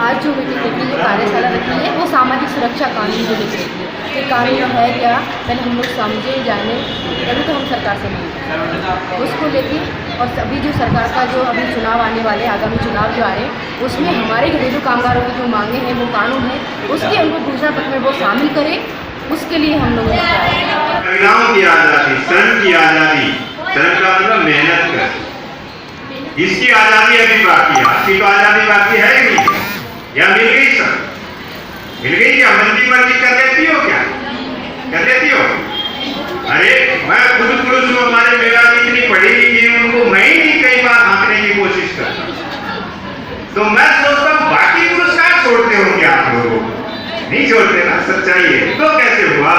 आज जो मीटिंग रखी है, कार्यशाला रखी है, वो सामाजिक सुरक्षा कानून को लेकर रखी है। ये कानून है क्या, पहले हम लोग समझे जाने, तभी तो हम सरकार से मिलेंगे उसको लेके। और अभी जो सरकार का जो अभी चुनाव आने वाले, आगामी चुनाव जो आ रहे हैं, उसमें हमारे घरेलू कामगारों की जो मांगे हैं, वो कानून है, उसके उनको घोषणा पत्र में वो शामिल करें। उसके लिए हम लोग महिलाओं की आज़ादी, श्रम की आज़ादी, श्रम का मतलब मेहनत कर, इसकी आज़ादी अभी बाकी है। आपकी तो आज़ादी बाकी है ही नहीं, या मिल गई? सब मिल गई क्या? मंदी मंदी कर लेती हो क्या? कर लेती हो? अरे मैं खुद पुरुष हूँ, हमारे मेरा इतनी पढ़ी लिखी है, उनको मैं ही नहीं कई बार हाँकने की कोशिश करता। तो मैं सोचता हूँ बाकी पुरस्कार छोड़ते हो क्या आप लोगों? नहीं छोड़ते ना, सच्चाई है। तो कैसे हुआ?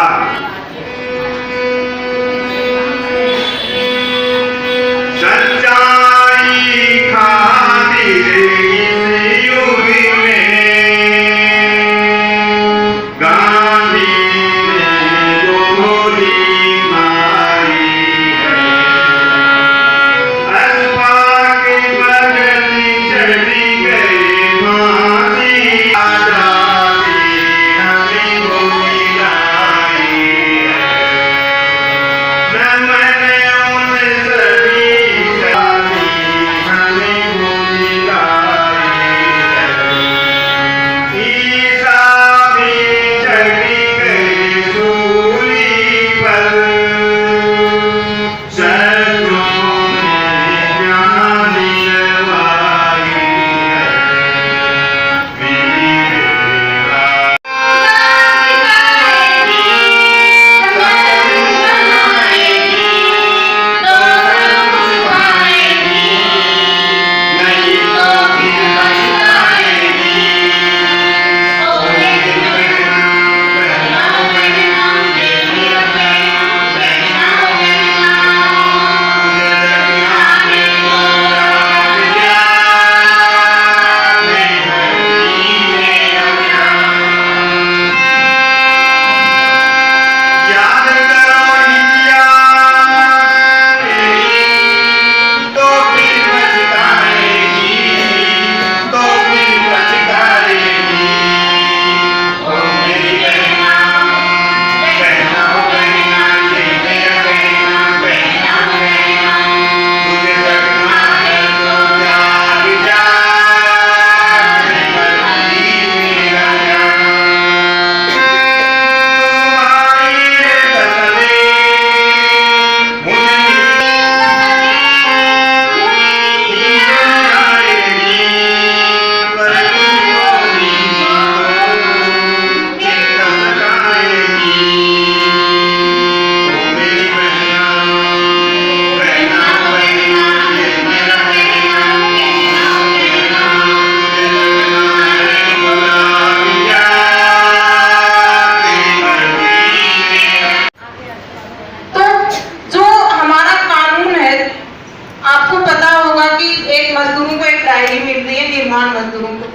मजदूरों को,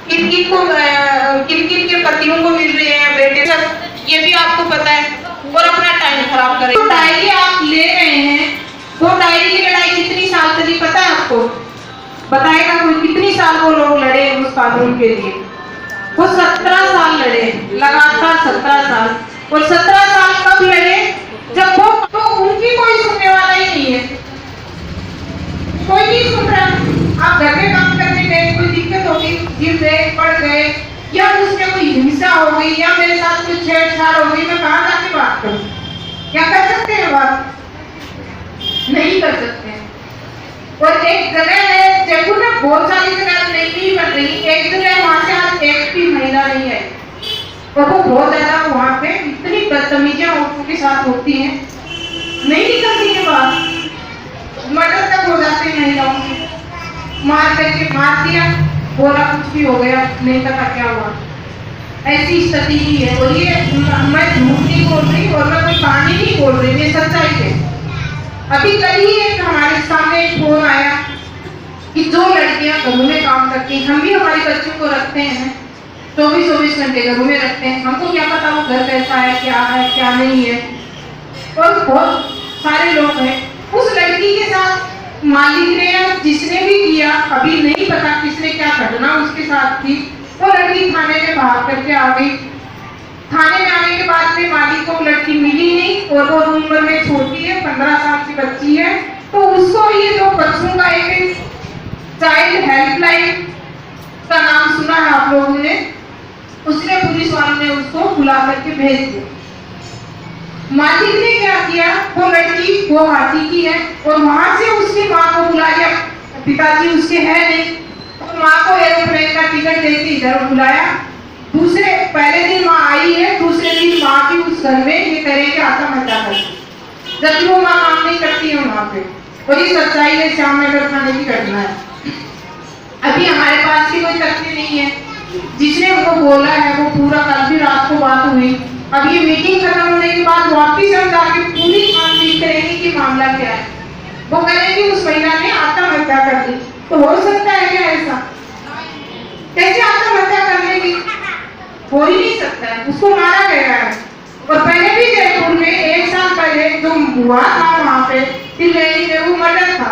किन किन के पतियों को मिल रही है बेटे, ये भी आपको पता है। और अपना टाइम खराब करें। तो डायरी आप ले रहे हैं, वो डायरी की लड़ाई कितनी साल चली पता है आपको? बताएगा कोई कितनी साल वो लोग लड़े उस कानून के लिए? वो 17 साल लड़े, लगातार 17 साल। और 17 साल कब लड़े? जब वो तो उनकी कोई सुनने वाला ही नहीं है, कोई नहीं सुन रहा। आप घर में काम करने गए, कोई दिक्कत होगी, गिर गए, पड़ गए, या उसमें कोई हिंसा हो गई, या मेरे साथ कोई छेड़छाड़ हो गई, मैं कहाँ जाके बात करूं? क्या कर सकते हैं बात? नहीं कर सकते हैं। और एक जगह है जयपुर में, बहुत सारी जगह नहीं बन रही, एक जगह वहां से आज एक भी महिला नहीं है, और वो बहुत ज्यादा वहां पे इतनी बदतमीजियां औरतों के साथ होती हैं, नहीं निकलती है बात। मर्डर तक हो जाते हैं महिलाओं के, मार करके मार दिया, बोला कुछ भी हो गया, नहीं पता क्या हुआ। ऐसी स्थिति ही है। और ये मैं झूठ नहीं बोल रही और मैं कोई कहानी नहीं बोल रही, ये सच्चाई है। अभी कल ही एक हमारे सामने एक फोन आया कि जो लड़कियां घरों में काम करती हैं, हम भी हमारे बच्चों को रखते हैं 24 घंटे घरों में रखते हैं, हमको क्या पता वो घर कैसा है क्या नहीं है, और बहुत सारे लोग हैं। उस लड़की के साथ मालिक ने, जिसने भी किया, अभी नहीं पता किसने क्या घटना उसके साथ थी, करके आ गई। थाने में आने के बाद में मालिक को लड़की मिली नहीं और वो उम्र में छोटी है, 15 साल की बच्ची है। तो उसको ये जो बच्चों का एक चाइल्ड हेल्पलाइन का नाम सुना है आप लोगों ने, उसने पुलिस वालों ने उसको बुला करके भेज दिया। मालिक ने क्या किया, वो लड़की गुवाहाटी की है और वहां से उसकी माँ को बुला लिया, पिताजी उसके है नहीं, तो माँ को एरोप्लेन का टिकट देके इधर बुलाया। दूसरे पहले दिन माँ आई है, दूसरे दिन माँ की उस घर में ये करे कि आत्महत्या करती, जबकि वो माँ काम नहीं करती है वहाँ पे। और ये सच्चाई है, श्यामनगर थाने की घटना है। अभी हमारे पास भी कोई तथ्य नहीं है, जिसने उनको बोला है वो पूरा कल भी रात को बात हुई। अब ये मीटिंग खत्म होने के बाद वापिस हम जाके पूरी छानबीन करेंगे कि मामला क्या है। वो करेंगे उस महिला ने आत्महत्या कर दी, तो हो सकता है क्या ऐसा? कैसे आत्महत्या कर लेगी? हो ही नहीं सकता है, उसको मारा गया है। और पहले भी जयपुर में 1 साल पहले जो हुआ था वहां पे त्रिवेणी में, वो मर्डर था।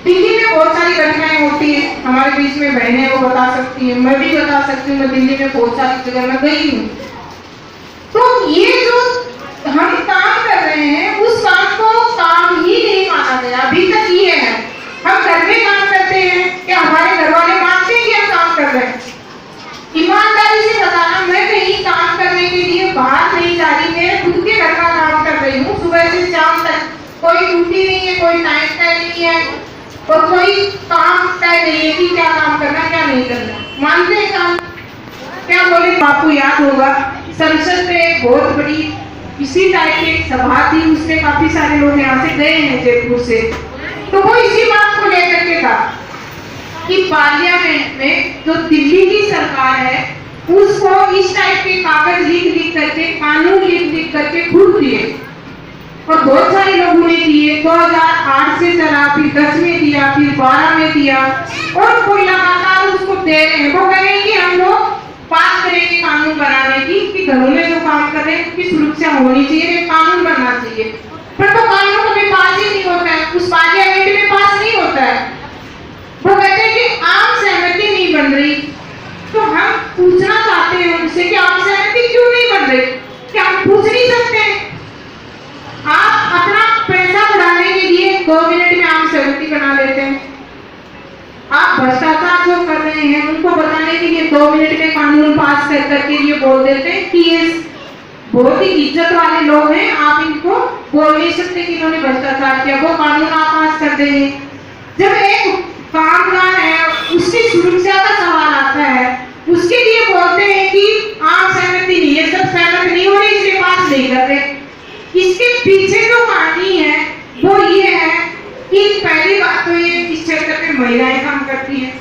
दिल्ली में बहुत सारी घटनाएं होती है, हमारे बीच में बहनें वो बता सकती है, मैं भी बता सकती हूँ, मैं दिल्ली में बहुत सारी जगह में गई हूँ। तो ये जो हम काम कर रहे हैं उस काम को काम ही नहीं माना गया अभी तक। ये है हम घर में काम करते हैं क्या हमारे घर वाले मानते हैं कि हम काम कर रहे हैं? ईमानदारी से बताना, मैं कहीं काम करने के लिए बाहर नहीं जा रही, मैं खुद के घर का काम कर रही हूँ। सुबह से शाम तक कोई ड्यूटी नहीं है, कोई टाइम तय नहीं है और कोई काम तय नहीं है कि क्या काम करना क्या नहीं करना। मानते हैं काम? क्या बोले, आपको याद होगा संसद में बहुत बड़ी इसी टाइप की एक सभा थी, उसमें काफी सारे लोग यहाँ से गए हैं जयपुर से। तो वो इसी बात को लेकर के था कि पार्लियामेंट में जो दिल्ली की सरकार है उसको इस टाइप के कागज लिख करके, कानून लिख करके खुद दिए और बहुत सारे लोगों ने दिए। 2008 से चला, फिर 10 में दिया, फिर 12 में दिया और कोई लगातार उसको दे रहे हैं। वो कहेंगे हम लोग पास करेंगे कानून बनाने की कि घरों में जो काम कर रहे हैं उसकी सुरक्षा होनी चाहिए, कानून बनना चाहिए। पर तो कानून कभी पास ही नहीं होता है, उस पार्लियामेंट में पास नहीं होता है। वो कहते हैं कि आम सहमति नहीं बन रही। तो हम पूछना चाहते हैं उनसे कि आम सहमति क्यों नहीं बन रही? क्या हम पूछ नहीं सकते? आप अपना पैसा बढ़ाने के लिए 2 मिनट में आम सहमति बना लेते हैं। आप भ्रष्टाचार जो कर रहे हैं उनको बताने के लिए 2 मिनट में कानून पास कर करके ये बोल देते हैं कि ये बहुत ही इज्जत वाले लोग हैं, आप इनको बोल नहीं सकते कि इन्होंने भ्रष्टाचार किया। वो कानून आप पास कर देंगे। जब एक कामगार है उसकी सुरक्षा का सवाल आता है, उसके लिए बोलते हैं कि आम सहमति नहीं है, सब सहमत नहीं हो रहे इसलिए पास नहीं कर रहे। इसके पीछे जो कहानी है वो ये है कि पहली बात तो ये इस क्षेत्र में महिलाएं काम करती हैं,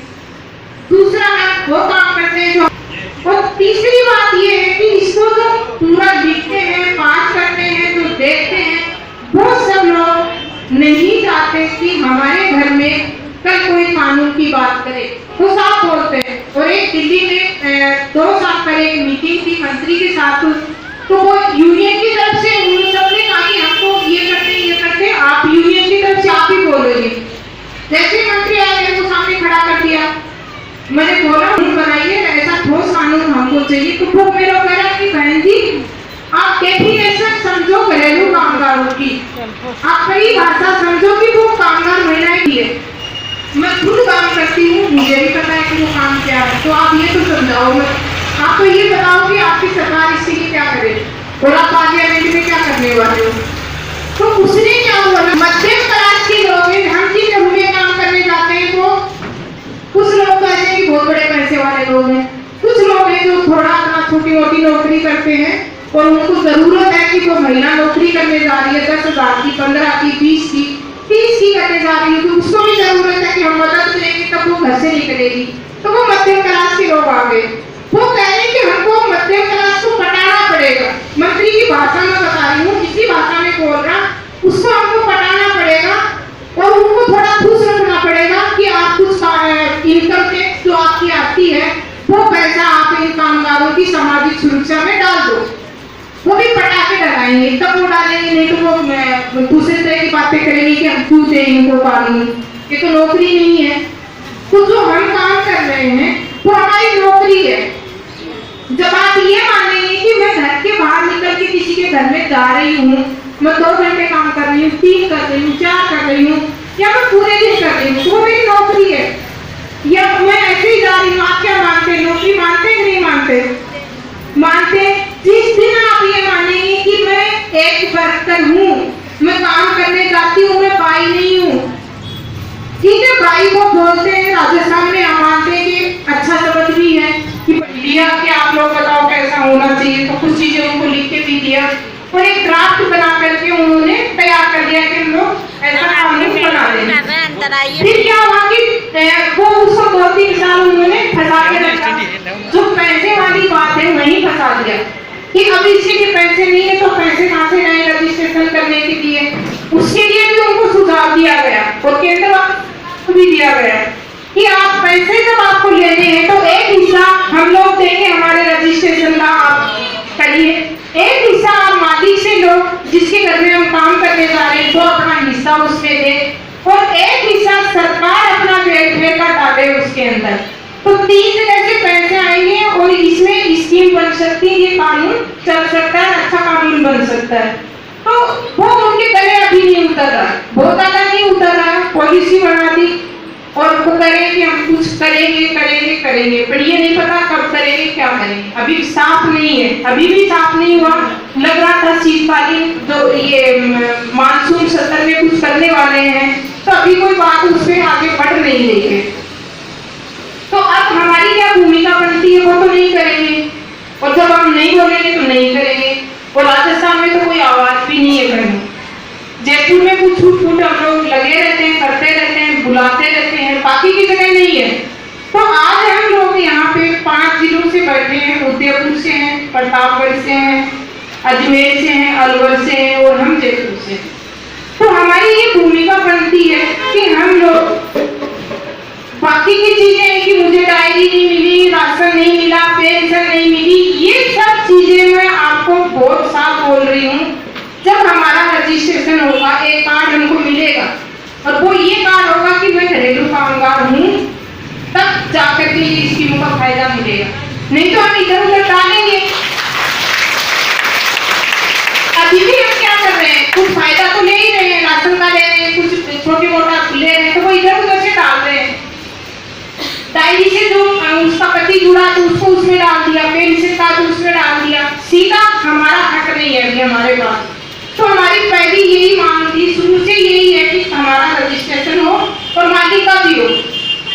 दूसरा है वो काम करते हैं जो, और तीसरी बात ये है कि इसको जो पूरा लिखते हैं, पास करते हैं, जो देखते हैं, वो सब लोग नहीं चाहते कि हमारे घर में कल कोई कानून की बात करे। वो साफ बोलते हैं। और एक दिल्ली में 2 साल पहले एक मीटिंग थी मंत्री के साथ, तो वो यूनियन की तरफ से उन सबने कहा कि हमको ये करते, आप यूनियन की तरफ से आप ही बोलोगे। जैसे मंत्री आए मेरे को सामने खड़ा कर दिया, मैंने बोला बनाइए ऐसा ठोस कानून हमको चाहिए। तो वो मेरा कह रहा कि बहन जी आप डेफिनेशन समझो घरेलू कामगारों की, आप परिभाषा समझो कि वो कामगार महिलाएं की है। मैं खुद काम करती हूँ, मुझे भी पता है कि वो काम क्या है, तो आप ये तो समझाओ। आप तो ये बताओ कि आपकी सरकार इसके लिए क्या करे और आप पार्लियामेंट में क्या करने वाले हो। तो उसने क्या बोला, मध्यम क्लास के लोग हैं, हम जिन घरों में काम करने जाते हैं तो कुछ लोग कहते हैं कि बहुत बड़े पैसे वाले लोग हैं, कुछ लोग हैं जो थोड़ा अपना छोटी मोटी नौकरी करते हैं और उनको जरूरत है कि वो महिला नौकरी करने जा रही है 10,000 की, 15 की, 20 की, 30 की करने जा रही है, तो उसको भी जरूरत है कि हम मदद करेंगे तब वो घर से निकलेगी। तो वो मध्यम क्लास के लोग आ गए। वो कह रहे हैं कि हमको मध्यम क्लास को पटाना पड़ेगा। मंत्री की भाषा में बता रही हूँ, इसी भाषा में बोल रहा, उसको हमको पटाना पड़ेगा और उनको थोड़ा खुश रखना पड़ेगा कि आप कुछ इनकम टैक्स जो आपकी आती है वो पैसा आप इन कामगारों की सामाजिक सुरक्षा में डाल दो। वो भी पटाखे डराएंगे, तब वो डालेंगे, नहीं तो वो दूसरे तरह की बातें करेंगे कि हम क्यों दें इनको कानून, ये तो नौकरी नहीं है। तो जो हम काम कर रहे हैं वो हमारी नौकरी है। घर में जा रही हूँ, मैं 2 घंटे काम कर रही हूँ, 3 कर रही हूँ, 4 कर रही हूँ, या मैं पूरे दिन कर रही हूँ, तो वो मेरी नौकरी है, या मैं ऐसे ही जा रही हूँ। आप क्या मानते हैं, नौकरी मानते कि नहीं मानते? मानते। जिस दिन आप ये मानेंगे कि मैं एक वर्कर हूँ, मैं काम करने जाती हूँ, मैं बाई नहीं हूँ, ठीक है, बाई को बोलते हैं राजस्थान में, हम मानते हैं कि अच्छा शब्द भी है कि लिया कि आप लोग बताओ कैसा होना चाहिए, तो कुछ चीजें उनको लिख के भी दिया और एक ड्राफ्ट बना करके उन्होंने तैयार कर दिया कि हम लोग ऐसा कानून बना देंगे। फिर क्या हुआ कि वो उसको 2-3 साल उन्होंने फंसा के रखा, जो पैसे वाली बात है वहीं फंसा दिया कि अब इसके लिए पैसे नहीं है तो पैसे कहाँ से लाएं रजिस्ट्रेशन करने के लिए। उसके लिए भी उनको सुझाव दिया गया और केंद्र को भी दिया गया कि आप पैसे जब आपको लेने हैं तो एक हिस्सा हम लोग देंगे हमारे रजिस्ट्रेशन का, आप करिए, एक हिस्सा आप मालिक से लो जिसके घर में हम काम करने जा रहे हैं, तो अपना हिस्सा उसमें दे और एक हिस्सा सरकार अपना वेलफेयर का डाले उसके अंदर। तो 3 जगह से पैसे आएंगे और इसमें स्कीम बन सकती है, ये कानून चल सकता है, अच्छा कानून बन सकता है। तो वो उनके गले अभी नहीं उतर रहा, बहुत ज्यादा नहीं उतर रहा, पॉलिसी बना दी और वो करें कि हम कुछ करेंगे करेंगे करेंगे, पर ये नहीं पता कब करेंगे क्या करेंगे, अभी साफ नहीं है, अभी भी साफ नहीं हुआ। लग रहा था शीतकालीन जो ये मानसून सत्र में कुछ करने वाले हैं, तो अभी कोई बात उसमें आगे बढ़ नहीं रही है। तो अब हमारी क्या भूमिका बनती है, वो तो नहीं करेंगे, और जब हम नहीं बोलेंगे तो नहीं करेंगे। और राजस्थान में तो कोई आवाज भी नहीं है घर में, जयपुर में कुछ छूट फूट हम लोग लगे रहते हैं, करते रहते हैं, बुलाते रहते हैं, बाकी की जगह नहीं है। तो आज हम लोग यहाँ पे 5 जिलों से बैठे हैं, उदयपुर से हैं, प्रतापगढ़ से हैं, अजमेर से हैं, अलवर से हैं और हम जयपुर से। तो हमारी ये भूमिका बनती है कि हम लोग बाकी की चीजें हैं कि मुझे डायरी नहीं मिली, राशन नहीं मिला, पेंशन नहीं मिली, ये सब चीजें मैं आपको बहुत साफ बोल रही हूँ। जब हमारा रजिस्ट्रेशन होगा, एक कार्ड हमको मिलेगा और वो ये कार्ड होगा कि मैं घरेलू कामगार हूँ, तब जाकर के ये स्कीमों का फायदा मिलेगा, नहीं तो हम इधर उधर डालेंगे। अभी भी हम क्या कर रहे हैं, कुछ फायदा तो ले ही रहे हैं, राशन का ले रहे हैं, कुछ छोटी मोटा ले रहे हैं, तो वो इधर उधर से डाल रहे हैं। डायरी से जो उसका पति जुड़ा तो उसको उसमें डाल दिया, पेंशन का तो उसमें डाल दिया, सीधा हमारा हक नहीं है अभी हमारे पास। तो हमारी पहली यही मांग थी, शुरू से यही है कि हमारा रजिस्ट्रेशन हो और मालिक का भी हो।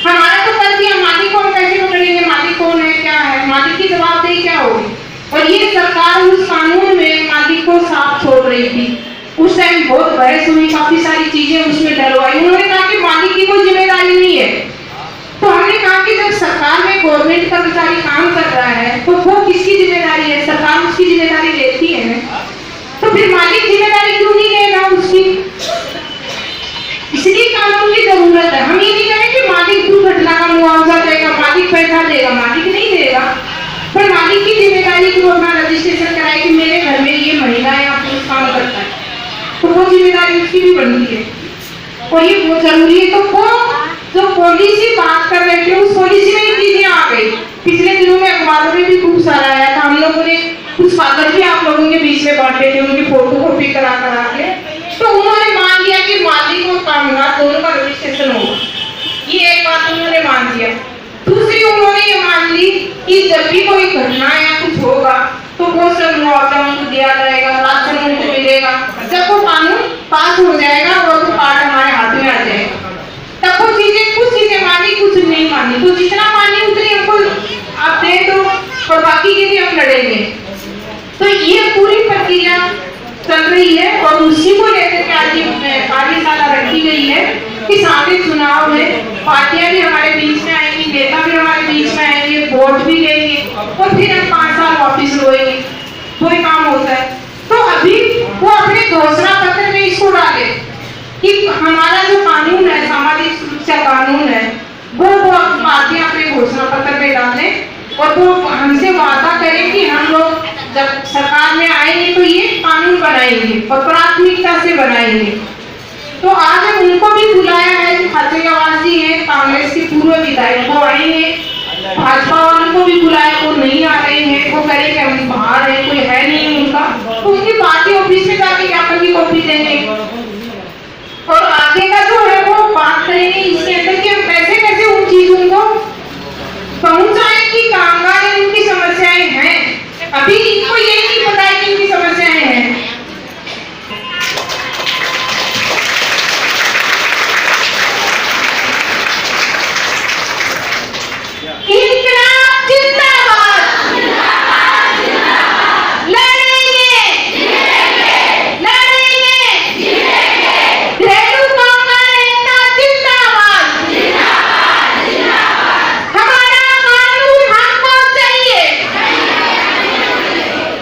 हमारा तो कर दिया, मालिक को हम कैसे पकड़ेंगे, मालिक कौन है, क्या है, मालिक की जवाबदेही क्या होगी। और ये सरकार उस कानून में मालिक को साफ छोड़ रही थी, उस टाइम बहुत बहस हुई, काफी सारी चीजें उसमें डलवाई। उन्होंने कहा कि मालिक की कोई जिम्मेदारी नहीं है। तो हमने कहा कि जब सरकार में गवर्नमेंट कर्मचारी काम कर रहा है तो वो किसकी जिम्मेदारी है, सरकार उसकी जिम्मेदारी लेती है ना, तो फिर मालिक जिम्मेदारी क्यों नहीं लेगा उसकी। इसलिए कानून की जरूरत है। हम ये नहीं कहें कि मालिक दुर्घटना का मुआवजा देगा, मालिक पैसा देगा, मालिक नहीं देगा, पर मालिक की जिम्मेदारी को अपना रजिस्ट्रेशन कराए कि मेरे घर में ये महिला या पुरुष काम करता है, तो वो जिम्मेदारी उसकी भी बनती है और ये बहुत जरूरी है। तो वो जो पॉलिसी बात कर रहे थे, उस पॉलिसी में ये चीजें आ गई। पिछले दिनों में अखबारों में भी खूब सारा आया था, हम लोगों ने कुछ कागज भी आप लोगों के बीच में बांटे थे, उनकी फोटो कॉपी करा के। तो उन्होंने मान लिया कि मालिक और कामगार दोनों का रजिस्ट्रेशन होगा, ये एक बात उन्होंने मान लिया। दूसरी उन्होंने ये मान ली कि जब भी कोई घटना या कुछ होगा तो वो सब मुआवजा उनको दिया जाएगा, राशन उनको मिलेगा। जब वो कानून पास हो जाएगा और वो कार्ड हमारे हाथ में आ जाएगा, तब वो चीजें, कुछ चीजें मानी, कुछ नहीं मानी। तो जितना मानी उतनी हमको आप दे दो और बाकी के लिए हम लड़ेंगे। तो ये पूरी प्रक्रिया चल रही है और उसी को लेकर के आज कार्यशाला रखी गई है कि सामने चुनाव है, पार्टियां भी हमारे बीच में आएंगी, नेता भी हमारे बीच में आएंगे, वोट भी लेंगे और फिर हम 5 साल वापिस रोएंगे, कोई काम होता है। तो अभी वो अपने घोषणा पत्र में इसको डाले कि हमारा जो कानून है, सामाजिक सुरक्षा कानून है, वो पार्टियां अपने घोषणा पत्र में डालें और वो हमसे वादा करें कि हम लोग जब सरकार में आएंगे तो ये कानून बनाएंगे और प्राथमिकता से बनाएंगे। तो आज हम उनको भी बुलाया है, जो खातेवासी है, कांग्रेस के पूर्व विधायक वो आएंगे, भाजपा वालों को भी बुलाया, वो नहीं आ रहे हैं, वो करें कि हम बाहर है, कोई है नहीं उनका, उनकी पार्टी ऑफिस में जाके क्या करनी कॉपी देंगे, और आगे का जो है वो बात करेंगे इसके अंदर कि कैसे कैसे उन चीजों को पहुंचाएं कि कामगार इनकी समस्याएं हैं। अभी इनको ये नहीं पता है कि इनकी समस्याएं हैं। इनकलाब जिंदाबाद, लड़ेंगे, लड़ेंगे, घरेलू कामगार एकता जिंदाबाद, हमारा कानून हमको चाहिए,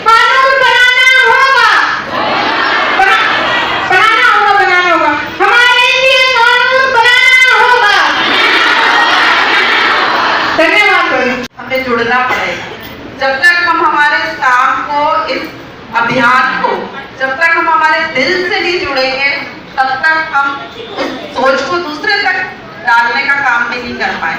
कानून बनाना होगा, बनाना होगा, हमारे लिए कानून बनाना होगा। धन्यवाद। हमें जुड़ना पड़ेगा। जब तक हम हमारे इस काम को, इस अभियान को, जब तक हम हमारे दिल से नहीं जुड़ेंगे, तब तक हम उस सोच को दूसरे तक डालने का काम भी नहीं कर पाए।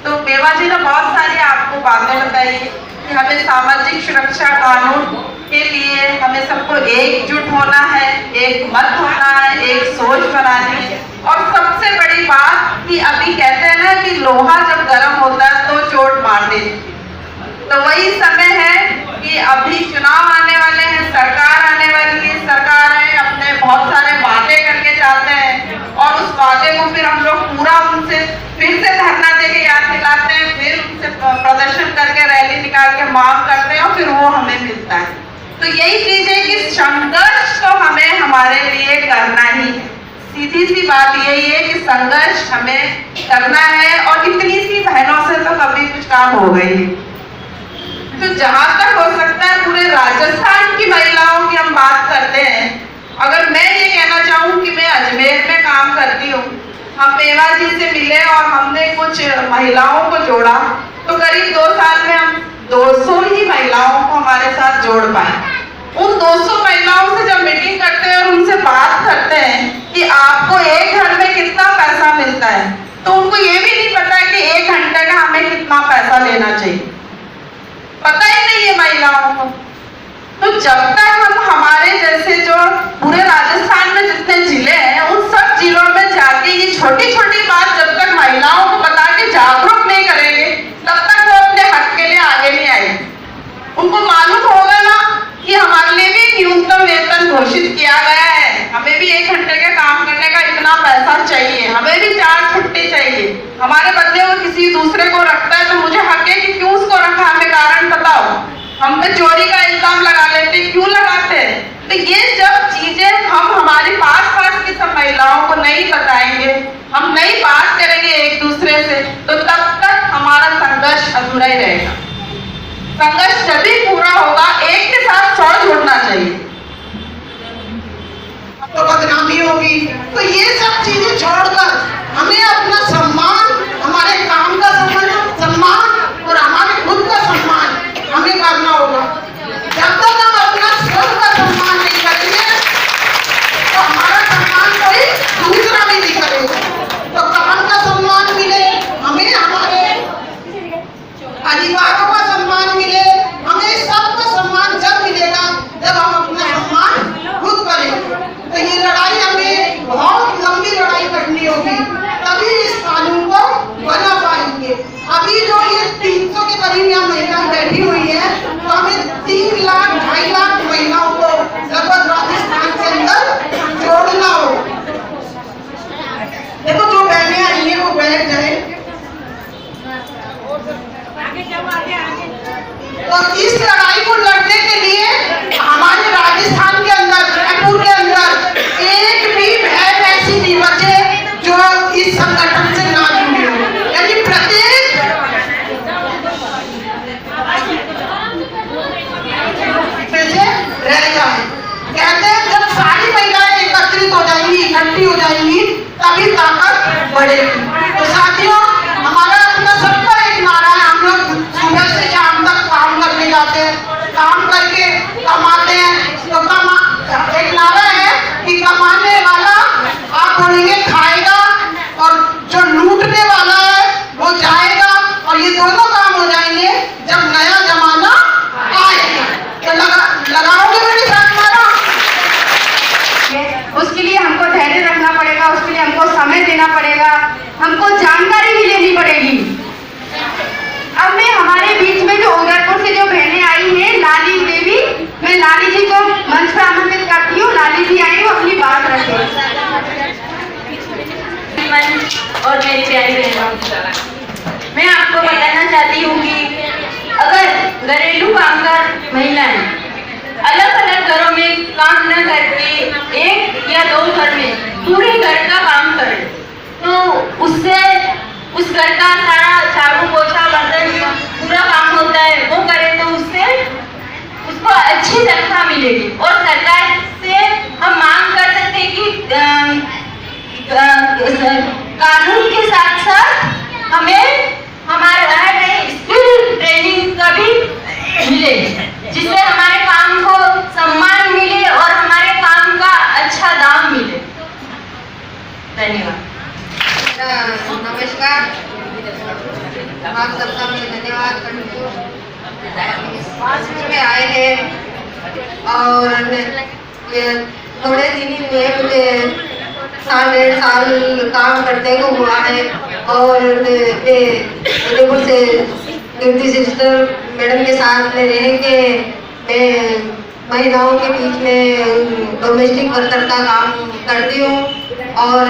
तो मेवा जी ने बहुत सारी आपको बातें बताई कि हमें सामाजिक सुरक्षा कानून के लिए हमें सबको एकजुट होना है, एक मत होना है, एक सोच बनानी है। और सबसे बड़ी बात कि अभी कहते हैं ना कि लोहा जब गर्म होता है तो चोट मार देती है, तो वही समय है कि अभी चुनाव आने वाले हैं, सरकार आने वाली है, सरकार है अपने बहुत सारे वादे करके जाते हैं, और उस वादे को फिर हम लोग पूरा उनसे फिर से धरना देके याद दिलाते हैं, फिर उनसे प्रदर्शन करके रैली निकाल के मांग करते हैं, और फिर वो हमें मिलता है। तो यही चीज है कि संघर्ष तो हमें हमारे लिए करना ही है। सीधी सी बात यही है कि संघर्ष हमें करना है, और इतनी सी बहनों से तो कभी कुछ काम हो गई। तो जहां तक हो सकता है पूरे राजस्थान की महिलाओं की हम बात करते हैं। अगर मैं ये कहना चाहूँ कि मैं अजमेर में काम करती हूँ, हम मेवा जी से मिले और हमने कुछ महिलाओं को जोड़ा, तो करीब 2 साल में हम 200 ही महिलाओं को हमारे साथ जोड़ पाए। उन 200 महिलाओं से जब मीटिंग करते हैं और उनसे बात करते हैं कि आपको एक घर में कितना पैसा मिलता है, तो उनको ये भी नहीं पता है कि 1 घंटे का हमें कितना पैसा लेना चाहिए, पता ही नहीं है महिलाओं को। तो जब तक हम हमारे जैसे जो पूरे राजस्थान में जितने जिले हैं, उन सब जिलों में जाके ये छोटी छोटी बात जब तक महिलाओं को बता के जागरूक नहीं करेंगे, तब तक वो अपने हक के लिए आगे नहीं आएंगे। उनको मालूम होगा ना कि हमारे लिए भी न्यूनतम वेतन घोषित किया गया है, हमें भी 1 घंटे के काम करने का इतना पैसा चाहिए, हमें भी 4 छुट्टी चाहिए। हमारे बदले वो किसी दूसरे को रखता है, तो मुझे हक है कि क्यों उसको रखा, हमें कारण बताओ। हम पे चोरी का इल्जाम लगा लेते, क्यों लगाते हैं? तो ये जब चीजें हम हमारी पास की सब महिलाओं को नहीं बताएंगे, हम नहीं बात करेंगे एक दूसरे से, तो तब तक हमारा संघर्ष अधूरा ही रहेगा। संघर्ष जब भी पूरा होगा, एक के साथ 100 जुड़ना चाहिए, तो बदनामी होगी। तो ये सब चीजें छोड़कर हमें अपना सम्मान, हमारे काम का सम्मान और हमारे खुद का सम्मान हमें करना होगा। जब तक हम अपना स्वयं का सम्मान नहीं करेंगे, तो हमारा सम्मान कोई दूसरा भी नहीं करेगा। तो काम का सम्मान मिले हमें, हमारे अधिकारों का सम्मान मिले हमें, सबका सम्मान जब मिलेगा जब हम अपना सम्मान खुद करेंगे। तो ये लड़ाई हमें बहुत लंबी लड़ाई करनी होगी, तभी इस कानून को बना पाएंगे। अभी जो ये 300 के करीब यहाँ महिलाएं बैठी हुई है, तो हमें 3 लाख 2.5 लाख महिलाओं को लगभग राजस्थान के अंदर जोड़ना होगा। देखो जो बहनें आई हैं वो बैठ जाए, तो इस लड़ाई को लड़ने के लिए हमारे राजस्थान के अंदर, जयपुर के अंदर एक भी बहन ऐसी नहीं बचे जो इस संगठन से ना जुड़ी हो, यानी प्रत्येक रह जाए। कहते हैं जब सारी महिलाएं एकत्रित हो जाएंगी, इकट्ठी हो जाएंगी, तभी ताकत बढ़ेगी। तो साथियों, हमारा अपना सबका एक नारा है, हम लोग सुबह से शाम तक काम करने जाते हैं, काम करके कमाते हैं, तो एक नारा है कि कमाने वाला आप बोलेंगे खाएगा, और जो लूटने वाला है वो जाएगा, और ये दोनों काम हो जाएंगे जब नया जमाना आएगा। तो लगाओगे मेरे लाली जी को मंच पर आमंत्रित करती हूँ। लाली जी आई वो अपनी बात रखें। और मेरी प्यारी बहनों, मैं आपको बताना चाहती हूँ कि अगर घरेलू कामगार महिलाएं अलग अलग घरों में काम न करके एक या दो घर में पूरे घर का काम करें तो उससे उस घर का सारा झाड़ू पोछा बर्तन पूरा काम होता है, वो करें तो उससे उसको अच्छी तनख्वाह मिलेगी। और सरकार से हम मांग कर सकते हैं कि कानून के साथ साथ हमें हमारे स्किल ट्रेनिंग का भी मिले, जिससे हमारे काम को सम्मान मिले और हमारे काम का अच्छा दाम मिले। धन्यवाद। नमस्कार, आप सबका मैं धन्यवाद करती हूँ में आए हैं। और थोड़े दिन ही हुए, मुझे साल 1.5 साल काम करते को हुआ है। और उदयपुर से कीर्ति सिस्टर मैडम के साथ में रह के मैं महिलाओं के बीच में डोमेस्टिक वर्कर का काम करती हूँ। और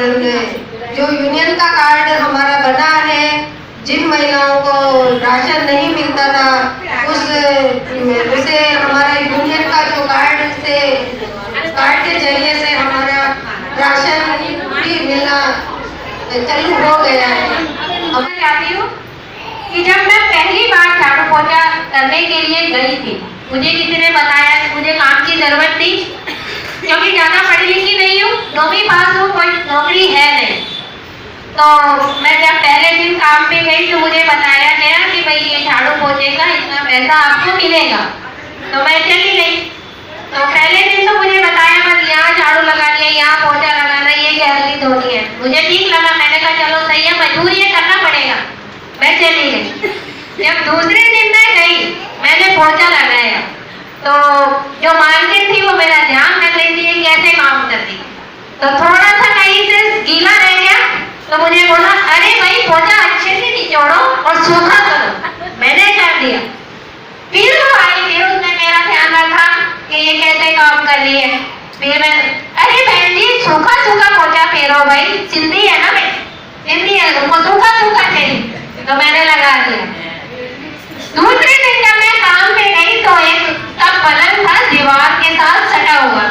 जो यूनियन का कार्ड हमारा बना है, जिन महिलाओं को राशन नहीं मिलता था उसे हमारा यूनियन का जो कार्ड के जरिए से हमारा राशन भी मिलना चालू हो गया है। मैं चाहती हूँ कि जब मैं पहली बार झाड़ू पोछा करने के लिए गई थी, मुझे किसी ने बताया कि मुझे काम की जरूरत थी क्योंकि ज़्यादा पढ़ी लिखी नहीं हूँ, 9वीं पास हूँ, कोई नौकरी है नहीं। तो मैं जब पहले दिन काम पे गई तो मुझे बताया गया कि भाई ये झाड़ू पोछे का इतना पैसा आपको मिलेगा। तो मैं चली गई। तो पहले दिन तो मुझे बताया बस यहाँ झाड़ू लगानी है, यहाँ पोछा लगाना है, ये गैलरी धोनी है। मुझे ठीक लगा, मैंने कहा चलो सही है, मजबूरी है, करना पड़ेगा। मैं चली गई। जब दूसरे दिन मैं गई, मैंने पोछा लगाया तो जो मार्केट थी वो मेरा ध्यान रख रही थी कैसे काम करती। तो थोड़ा सा कहीं से गीला रह गया तो मुझे बोला अरे भाई पोछा अच्छे से निचोड़ो और सूखा करो। मैंने कर दिया। फिर वो आई, फिर उसने मेरा ध्यान रखा कि ये कैसे काम कर रही है। फिर मैं अरे बहन जी सूखा सूखा पोछा फेरो भाई, सिंधी है ना, मैं सिंधी है, तुमको सूखा सूखा चाहिए। तो मैंने लगा दिया। दूसरे दिन जब मैं काम पे गई तो एक पलंग था दीवार के साथ सटा हुआ।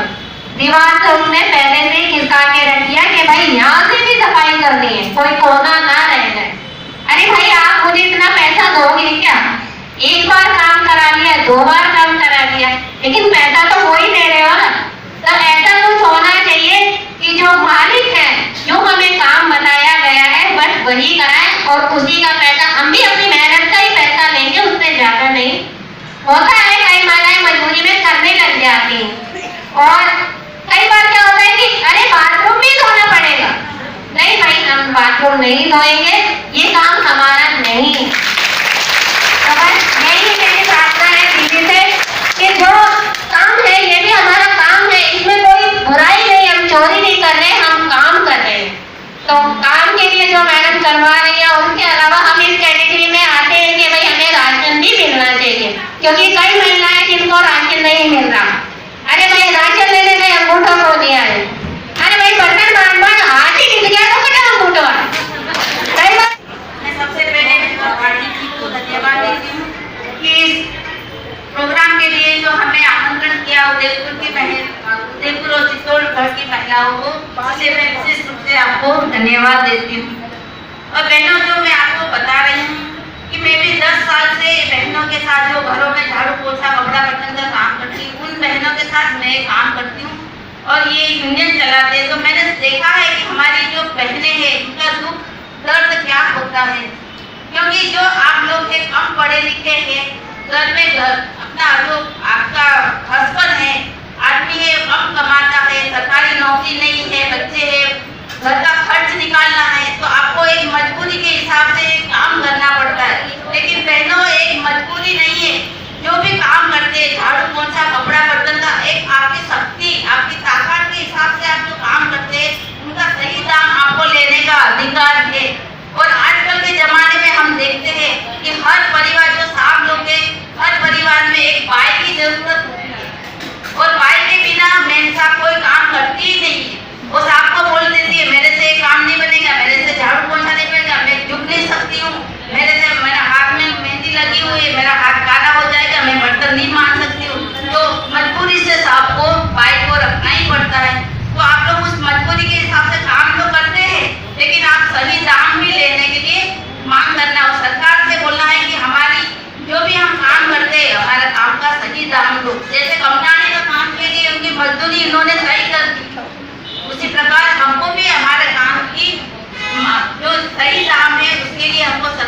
दीवार से उसने पहले से खिसका के रख दिया कि भाई यहाँ से भी सफाई करनी है, कोई कोना ना रह जाए। अरे भाई आप मुझे इतना पैसा दोगे क्या? एक बार काम करा लिया, 2 बार काम करा लिया, लेकिन पैसा तो वो ही दे रहे हो ना। तो ऐसा कुछ होना चाहिए कि जो मालिक है, जो हमें काम बताया गया है बस वही कराए और उसी का पैसा, हम भी अपनी मेहनत का ही पैसा लेंगे, उससे ज्यादा नहीं। होता है कई महिलाएं मजबूरी में करने लग जाती हैं। और कई बार क्या होता है कि अरे बाथरूम भी धोना पड़ेगा। नहीं भाई, हम बाथरूम नहीं धोएंगे, ये काम हमारा नहीं है। तो बस यही मेरी प्रार्थना है दीदी से कि जो काम है ये भी हमारा काम है, इसमें कोई बुराई नहीं, हम चोरी नहीं कर रहे, हम काम कर रहे हैं। तो काम के लिए जो मैडम करवा रही है उनके अलावा हम इस कैटेगरी में आते हैं कि भाई हमें राशन भी मिलना चाहिए, क्योंकि कई महिलाएं जिनको राशन नहीं मिल रहा। अरे भाई राशन लेने में अंगूठों को दिया है, अरे भाई बर्तन बार हाथ ही गिर गया तो कटा अंगूठा। मैं सबसे पहले पार्टी को धन्यवाद देती हूँ कि इस प्रोग्राम के लिए जो हमें आमंत्रण किया उदयपुर और चित्तौड़गढ़ की महिलाओं को, उससे मैं विशेष रूप से आपको धन्यवाद देती हूँ। और बहनों, जो मैं आपको बता रही हूँ कि मैं भी 10 साल से बहनों के साथ जो घरों में झाड़ू पोछा कपड़ा बर्तन का काम करती हूँ, उन बहनों के साथ मैं काम करती हूँ और ये यूनियन चलाते हैं। तो मैंने देखा है कि हमारी जो बहनें हैं उनका दुख दर्द क्या होता है, क्योंकि जो आप लोग हैं कम पढ़े लिखे हैं, घर में अपना जो आपका हस्बैंड है, आदमी है, कम कमाता है, सरकारी नौकरी नहीं है, बच्चे हैं, घर का खर्च निकालना है, तो आपको एक मजबूरी के हिसाब से काम करना पड़ता है। लेकिन बहनों, एक मजबूरी नहीं है, जो भी काम करते हैं झाड़ू पोछा कपड़ा बर्तन का, एक आपकी शक्ति आपकी ताकत के हिसाब से आप जो काम करते हैं उनका सही दाम आपको लेने का अधिकार है। और आजकल के जमाने में हम देखते हैं कि हर परिवार जो 7 लोग हैं, हर परिवार में एक भाई की जरूरत होती है।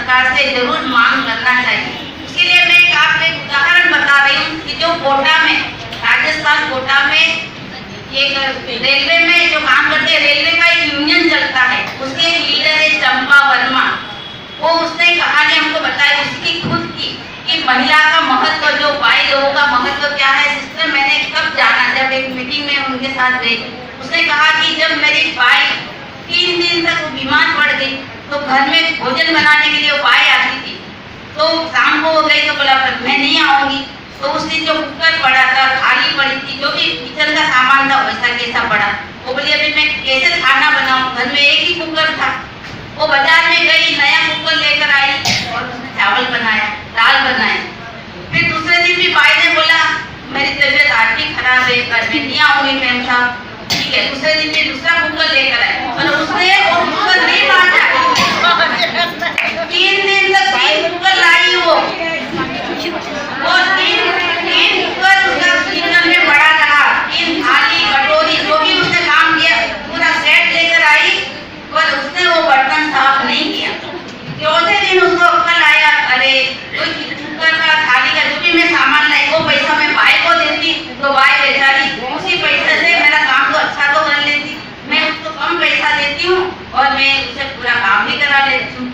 सरकार से जरूर मांग करना चाहिए। उसके लिए मैं आपको एक उदाहरण बता रही हूँ कि जो कोटा में, राजस्थान कोटा में एक रेलवे में जो काम करते हैं, रेलवे का एक यूनियन चलता है, उसके एक लीडर है चंपा वर्मा। वो उसने कहानी हमको बताई उसकी खुद की कि महिला का महत्व, जो बाई लोगों का महत्व क्या है। सिस्टर मैंने कब जाना, जब एक मीटिंग में उनके साथ गई, उसने कहा कि जब मेरी बाई 3 दिन तक वो बीमार पड़ गई तो घर में भोजन बनाने के लिए वो बाई आती थी, तो शाम को वो गई तो बोला मैं नहीं आऊंगी, तो उस दिन जो कुकर पड़ा था, थाली पड़ी थी, जो भी किचन का सामान था वैसा कैसा पड़ा, वो बोली अभी मैं कैसे खाना बनाऊं, घर में एक ही कुकर था। वो बाजार में गई, नया कुकर लेकर आई और उसने चावल बनाया, दाल बनाई। फिर दूसरे दिन भी बाई ने बोला मेरी तबीयत आज भी खराब है, घर में नहीं आऊंगी मैम साहब, ठीक है। दूसरे दिन भी दूसरा कुकर लेकर आए और उसने वो कुकर नहीं बांटा। 3 दिन तक 3 कुकर लाई वो, और 3 कुकर उसका किचन में पड़ा रहा। 3 थाली कटोरी जो भी उसने काम किया पूरा सेट लेकर आई, पर उसने वो बर्तन साफ नहीं किया। चौथे दिन उसको अक्ल आया, अरे कुकर का, थाली का जो भी मैं सामान लाई वो पैसा मैं बाई को देती तो बाई बेचारी उसी पैसे से मेरा काम तो अच्छा तो कर लेती, मैं उसको कम पैसा देती हूँ और मैं उसे पूरा काम भी करा लेती हूँ।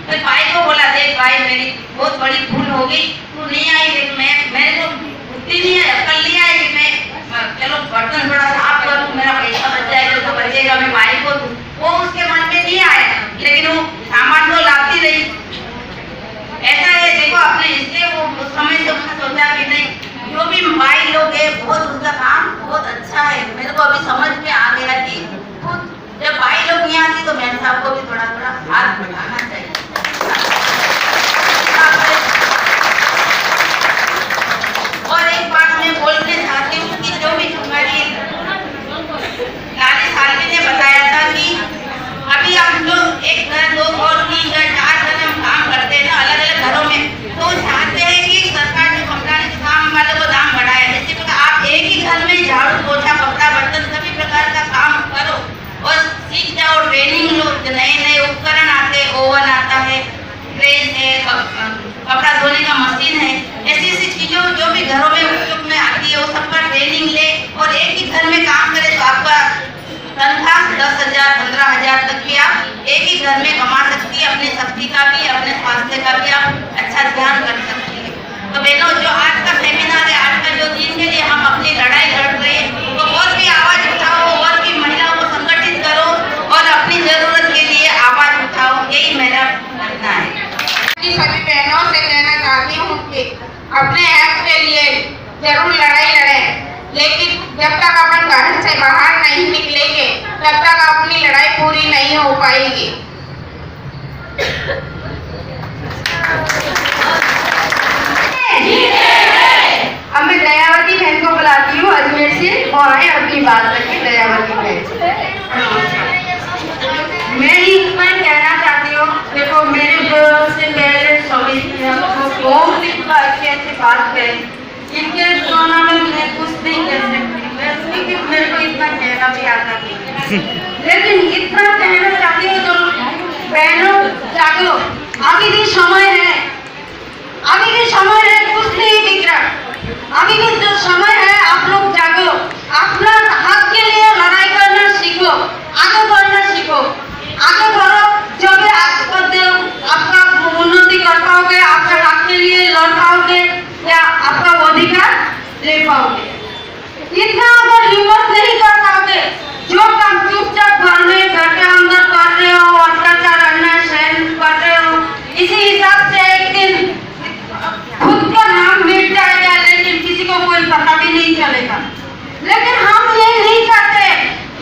तो बाई को बोला देख भाई मेरी बहुत बड़ी भूल हो गई, तू नहीं आई, देख मेरे को बुद्धि नहीं है, अक्ल नहीं आई कि मैं चलो बर्तन थोड़ा साफ करूँ, मेरा पैसा बच जाएगा तो बचेगा, मैं बाई को दूँ। वो उसके मन में नहीं आया, लेकिन वो सामान तो लाती रही। ऐसा है देखो आपने, इसलिए वो उस समय से उसने सोचा कि नहीं, जो भी बाई लोग है बहुत उनका काम बहुत अच्छा है। मेरे को अभी समझ में आ गया कि जब बाई लोग नहीं आती तो मैम साहब को भी थोड़ा थोड़ा हाथ बढ़ाना चाहिए। और एक बात मैं बोलना चाहती हूँ कि जो भी हमारी दादी सालवी ने बताया था कि अभी हम लोग एक घर, 2 और 3 घर, 4 घर में हम काम करते हैं ना अलग अलग घरों में, तो चाहते हैं कि सरकार जो कंपनी के काम वाले को दाम बढ़ाए। जैसे कि आप एक ही घर में झाड़ू पोछा कपड़ा बर्तन सभी प्रकार का काम करो और सीख जाओ, ट्रेनिंग लो, नए नए उपकरण आते हैं, ओवन आता है, प्रेस है, कपड़ा धोने का मशीन है, ऐसी ऐसी चीजों जो भी घरों में उपयोग में आती है वो सबका ट्रेनिंग ले और एक ही घर में काम करे तो आपका तनख्वाह 10,000 15,000 तक भी आप एक ही घर में कमा सकती है। अपनी शक्ति का भी, अपने स्वास्थ्य का भी आप अच्छा ध्यान कर सकती है। तो बहनों, जो आज का सेमिनार है, आज का जो दिन के लिए हम अपनी लड़ाई लड़ रहे हैं, तो और भी आवाज उठाओ, और भी महिलाओं को संगठित करो और अपनी जरूरत के लिए आवाज उठाओ, यही मेरा कहना है। सभी बहनों से कहना चाहती हूँ कि अपने आप के लिए जरूर लड़ाई लड़ें, लेकिन जब तक अपन घर से बाहर नहीं निकलेंगे तब तक अपनी लड़ाई पूरी नहीं हो पाएगी। अब मैं दयावती बहन को बुलाती हूँ अजमेर से, वो आए अपनी बात रखें। दयावती बहन, मैं इतना कहना चाहती हूँ, देखो मेरे जो से पहले सभी बहुत अच्छे बात करें, इनके तुलना में मैं कुछ नहीं कह सकती, क्योंकि मेरे को इतना कहना भी आता नहीं, लेकिन इतना कहना चाहती हूँ तो बहनों जागो, अभी भी समय है, अभी भी समय है, कुछ नहीं दिख रहा, अभी भी जो समय है, आप लोग जागो, अपना हक के लिए लड़ाई करना सीखो, आगे बढ़ना सीखो, आगे बढ़ो, जो भी आपका उन्नति कर पाओगे, आपके हक के लिए लड़ पाओगे या आपका अधिकार ले पाओगे। इतना अगर हिम्मत नहीं कर पाओगे, जो काम चुपचाप घर के अंदर कर रहे हो, अत्याचार अन्याय सहन कर रहे हो, इसी हिसाब से एक दिन खुद का नाम मिट जाएगा, लेकिन किसी को कोई पता भी नहीं चलेगा। लेकिन हम ये नहीं चाहते,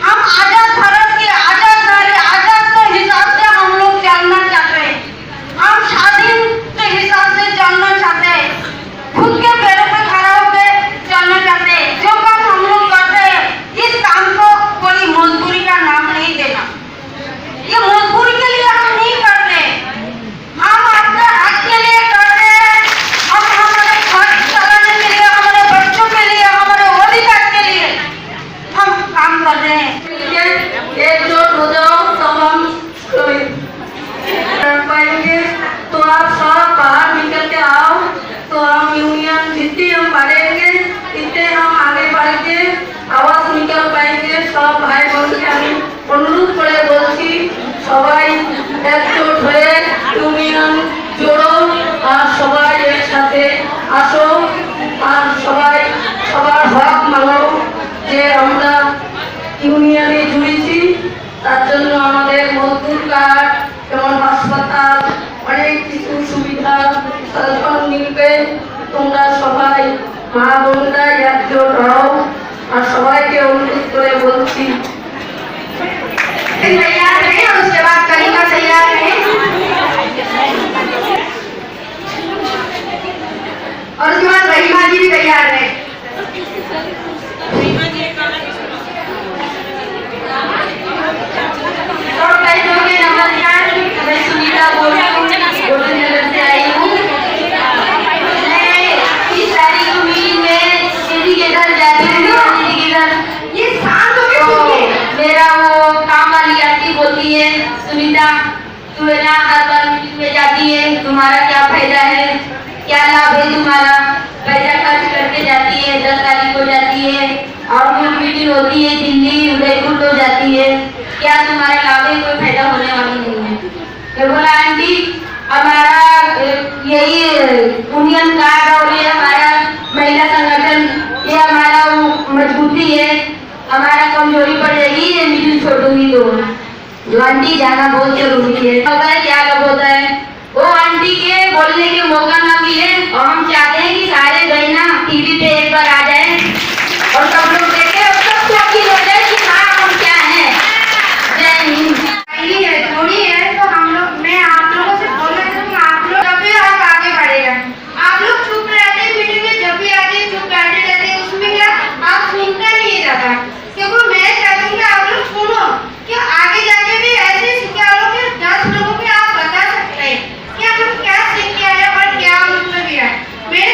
हम आजाद भारत के आजाद के हिसाब से हम लोग चलना चाहते हैं, हम स्वाधीन के हिसाब से चलना चाहते हैं, खुद के पैरों पर खड़ा होकर चलना चाहते हैं। जो काम हम लोग कर रहे हैं, इस काम को कोई मजदूरी का नाम नहीं देना, ये मजदूरी के लिए हम नहीं कर रहे, हम अपना তোমরা একজোট হও আর সবাইকে অনুরোধ করে বলছি तैयार रहे और उसके बाद कलिमा तैयार रहे और उसके बाद रहीमा जी भी तैयार रहे। तो कई लोग नमस्कार, मैं सुनीता बोल रही हूँ, गोल्डन नगर से आई हूँ। मैं इस तारीख को मीटिंग में दीदी के घर जाती हूँ, दीदी के घर ये शांत हो गए। मेरा वो काम वाली आंटी बोलती है, सुनीता तू है ना हर बार मीटिंग में जाती है, तुम्हारा क्या फायदा है, क्या लाभ है तुम्हारा, पैसा खर्च करके जाती है, 10 तारीख को जाती है और मीटिंग होती है दिल्ली उदयपुर तो जाती है, क्या तुम्हारा लाभ है, कोई फायदा होने वाली नहीं है। मैं बोला आंटी हमारा यही यूनियन कार्ड और ये हमारा महिला संगठन ये हमारा मजबूती है, हमारा कमजोरी पड़ जाएगी ये मीटिंग छोड़ूंगी तो आंटी जाना बहुत जरूरी है। पता है क्या कब होता है, वो आंटी के बोलने के मौका ना मिले और हम चाहते हैं कि सारे गए ना टीवी पे एक बार आ जाए और सब लोग देखे और सब फील हो जाए कि हाँ हम क्या हैं। जय हिंद। है थोड़ी है तो हम लोग मैं आप लोगों से बोलना चाहूँगा, आप लोग जब भी आप आगे बढ़ेगा, आप लोग चुप रहते हैं मीटिंग में, जब भी आते हैं चुप बैठे रहते हैं, उसमें क्या आप सुनता नहीं जाता, क्योंकि मैं चाहूँगी आप लोग सुनो कि आगे जाके भी ऐसे शिकारों के 10 लोगों को आप बता सकते हैं कि हम क्या सीख के आए और क्या हम उसमें भी आए। मेरे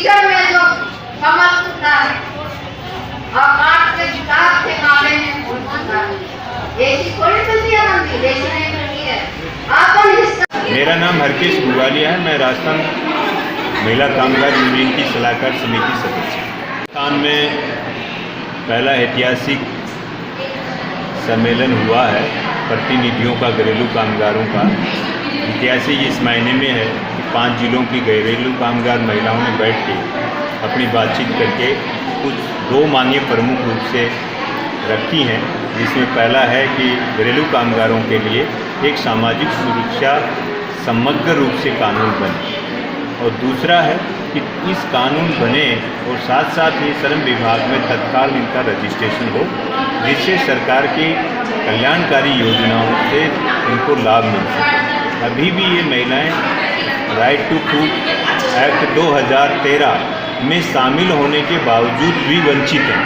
कीचड़ में जो कमल उठता है और काट के किताब के काले में फूल बनता है। ऐसी थोड़ी मिलती है मंदिर, ऐसी नहीं मिलती है। आपन हिस्सा। मेरा नाम हरकेश गुवालिया है। मैं राजस्थान महिला कामगार यूनियन की सलाहकार समिति सदस्य। राजस्थान में पहला ऐतिहासिक सम्मेलन हुआ है प्रतिनिधियों का, घरेलू कामगारों का। ऐतिहासिक इस मायने में है कि 5 जिलों की घरेलू कामगार महिलाओं ने बैठ के अपनी बातचीत करके कुछ 2 मांगें प्रमुख रूप से रखी हैं, जिसमें पहला है कि घरेलू कामगारों के लिए एक सामाजिक सुरक्षा समग्र रूप से कानून बने, और दूसरा है कि इस कानून बने और साथ साथ ही श्रम विभाग में तत्काल इनका रजिस्ट्रेशन हो, जिससे सरकार की कल्याणकारी योजनाओं से इनको लाभ मिल सके। अभी भी ये महिलाएं राइट टू फूड एक्ट 2013 में शामिल होने के बावजूद भी वंचित हैं।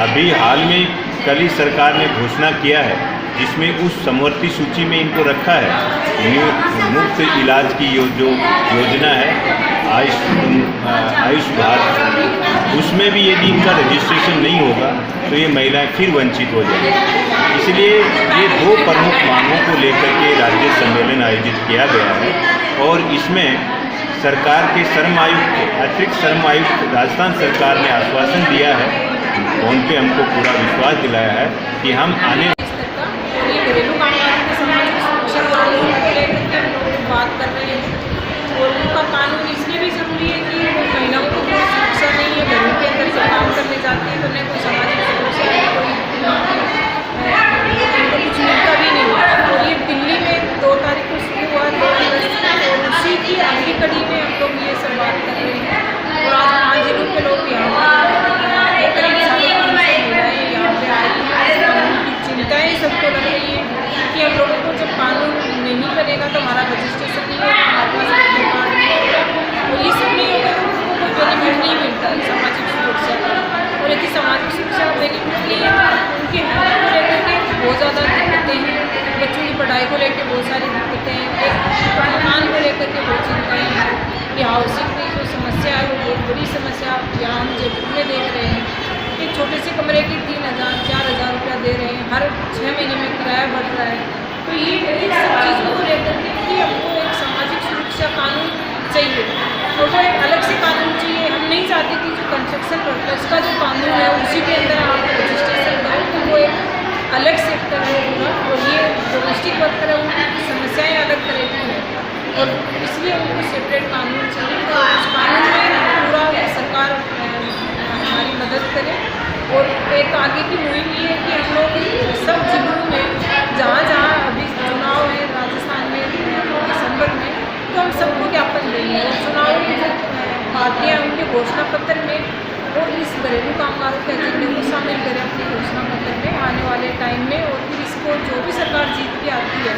अभी हाल में कल ही सरकार ने घोषणा किया है, जिसमें उस समवर्ती सूची में इनको रखा है। मुफ्त इलाज की जो योजना है आयुष भारत, उसमें भी यदि इनका रजिस्ट्रेशन नहीं होगा तो ये महिलाएं फिर वंचित हो जाएंगी। इसलिए ये 2 प्रमुख मांगों को लेकर के राज्य सम्मेलन आयोजित किया गया है, और इसमें सरकार के श्रम आयुक्त, अतिरिक्त श्रम आयुक्त राजस्थान सरकार ने आश्वासन दिया है, उन पे हमको पूरा विश्वास दिलाया है कि हम आने घरेलू कामगारों के सामाजिक सुरक्षा कानून को लेकर के हम लोग बात कर रहे हैं। और उनका कानून इसलिए भी ज़रूरी है कि महिलाओं को कोई सुरक्षा नहीं है, घरों के अंदर से काम करने जाती है तो उन्हें कोई सामाजिक सुरक्षा है, कोई इनको कुछ मिलता भी नहीं है। और ये दिल्ली में 2 तारीख को शुरू हुआ, 2 अगस्त, और उसी की अगली कड़ी में हम लोग ये सब बात कर रहे हैं। और आज 5 जिलों के लोग यहाँ पर करीब 3.5 महिलाएँ यहाँ पर आई हैं। चिंताएँ सबको लग रही है कि हम लोगों को जब कानून नहीं बनेगा तो हमारा रजिस्ट्रेशन नहीं होगा, हमारे पास आधार कार्ड नहीं होगा, और ये सब नहीं होगा तो उनको कोई बेनिफिट नहीं मिलता है सामाजिक सुरक्षा का। और यदि सामाजिक सुरक्षा बेनिफिट नहीं है तो उनके हक को लेकर के बहुत ज़्यादा दिक्कतें हैं, बच्चों की पढ़ाई को लेकर बहुत सारी दिक्कतें हैं, एक मकान को लेकर के बहुत चिंताएँ हैं कि हाउसिंग की जो समस्या है वो बहुत बड़ी समस्या यहाँ हम जयपुर में देख रहे हैं। एक छोटे से कमरे की 3,000-4,000 रुपया दे रहे हैं, हर 6 महीने में किराया बढ़ रहा है। तो ये सब चीज़ों को लेकर के कि हमको एक सामाजिक सुरक्षा कानून चाहिए, और वो एक अलग से कानून चाहिए। हम नहीं चाहते कि जो कंस्ट्रक्शन वर्कर्स का जो कानून है उसी के अंदर आप रजिस्ट्रेशन करें, तो वो एक अलग सेक्टर है पूरा, और ये डोमेस्टिक वर्कर है उनकी समस्याएँ अलग तरह की हैं, और इसलिए उनको सेपरेट कानून चाहिए। तो उस कानून में पूरा सरकार हमारी मदद करें। और एक आगे की मुहिम ये है कि हम लोग सब जिलों में जहाँ जहाँ अभी चुनाव है राजस्थान में दिसंबर में, तो हम सबको ज्ञापन देंगे, और चुनाव की जो पार्टियाँ उनके घोषणा पत्र में और इस घरेलू कामगारों के एजेंडे को शामिल करें अपने घोषणा पत्र में आने वाले टाइम में। और फिर इसको जो भी सरकार जीत के आती है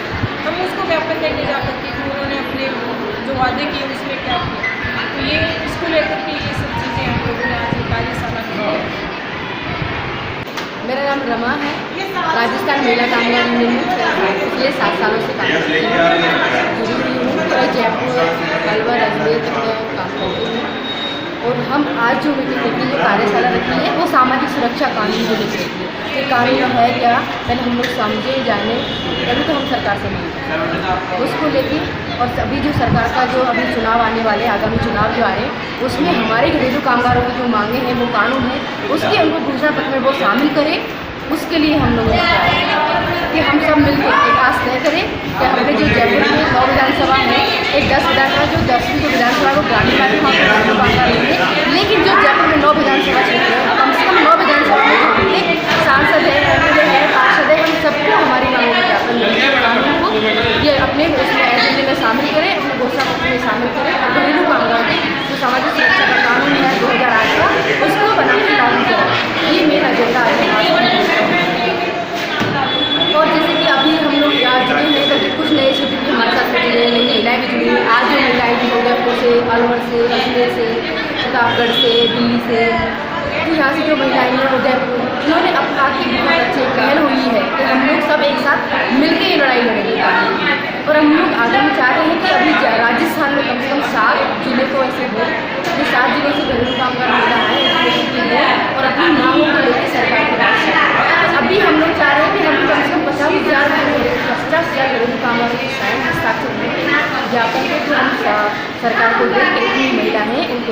हम उसको ज्ञापन देंगे जा करके कि उन्होंने अपने जो वादे किए उसमें क्या किया। तो ये इसको लेकर के ये सब चीज़ें हम लोगों ने आज कार्यशाला की है। मेरा नाम रमा है, राजस्थान महिला कामगार यूनियन में पिछले 7 सालों से काम करती हूँ। मैं जयपुर, अलवर, अजमेर तक मैं काम करती हूँ। और हम आज जो मीटिंग रखी है, जो कार्यशाला रखी है, वो सामाजिक सुरक्षा कानून को लेकर के ये कानून है क्या, पहले हम लोग समझे जाने, तभी तो हम सरकार से मिलेंगे उसको लेके। और अभी जो सरकार का जो अभी चुनाव आने वाले, आगामी चुनाव जो आ रहे हैं, उसमें हमारे घरेलू कामगारों की जो मांगे हैं, वो कानून है, उसके हमको घोषणा पत्र में वो शामिल करें। उसके लिए हम लोगों ने कि हम सब मिलकर एक आस तय करें कि हमें जो जयपुर में 9 विधानसभा है, एक 10 विधानसभा, जो 10वीं जो विधानसभा को ग्रामीण कार्य हम कामगार लेंगे, लेकिन जो जयपुर में 9 विधानसभा क्षेत्र है, कम से कम 9 विधानसभा में जो प्रत्येक सांसद है, एमएलए है, पार्षद है, हम सबको हमारी मांगों को ज्ञापन देंगे। कानून को ये अपने उसमें एजेंडे में शामिल करें, अपने घोषणा पत्र में शामिल करें, और घरेलू कामगार के जो सामाजिक सुरक्षा का कानून है 2008 का, उसको बना के लागू करें। ये मेरा एजेंडा है। और जैसे कि अभी हम लोग आज जुड़े हैं, तो कुछ नए क्षेत्र भी हमारे साथ जुड़े हैं, नई महिलाएँ भी जुड़ी हैं। आज जो महिलाएँ भी हो जयपुर से, अलवर से, अजमेर से, प्रतापगढ़ से, दिल्ली से, तो यहाँ से जो महिलाएँ हैं उदयपुर, इन्होंने अब आके बहुत अच्छी पहल हुई है कि हम लोग सब एक साथ मिलकर ये लड़ाई लड़ेंगे। और हम लोग आगे चाह रहे हैं कि अभी राजस्थान में कम से कम 7 जिले तो ऐसे हो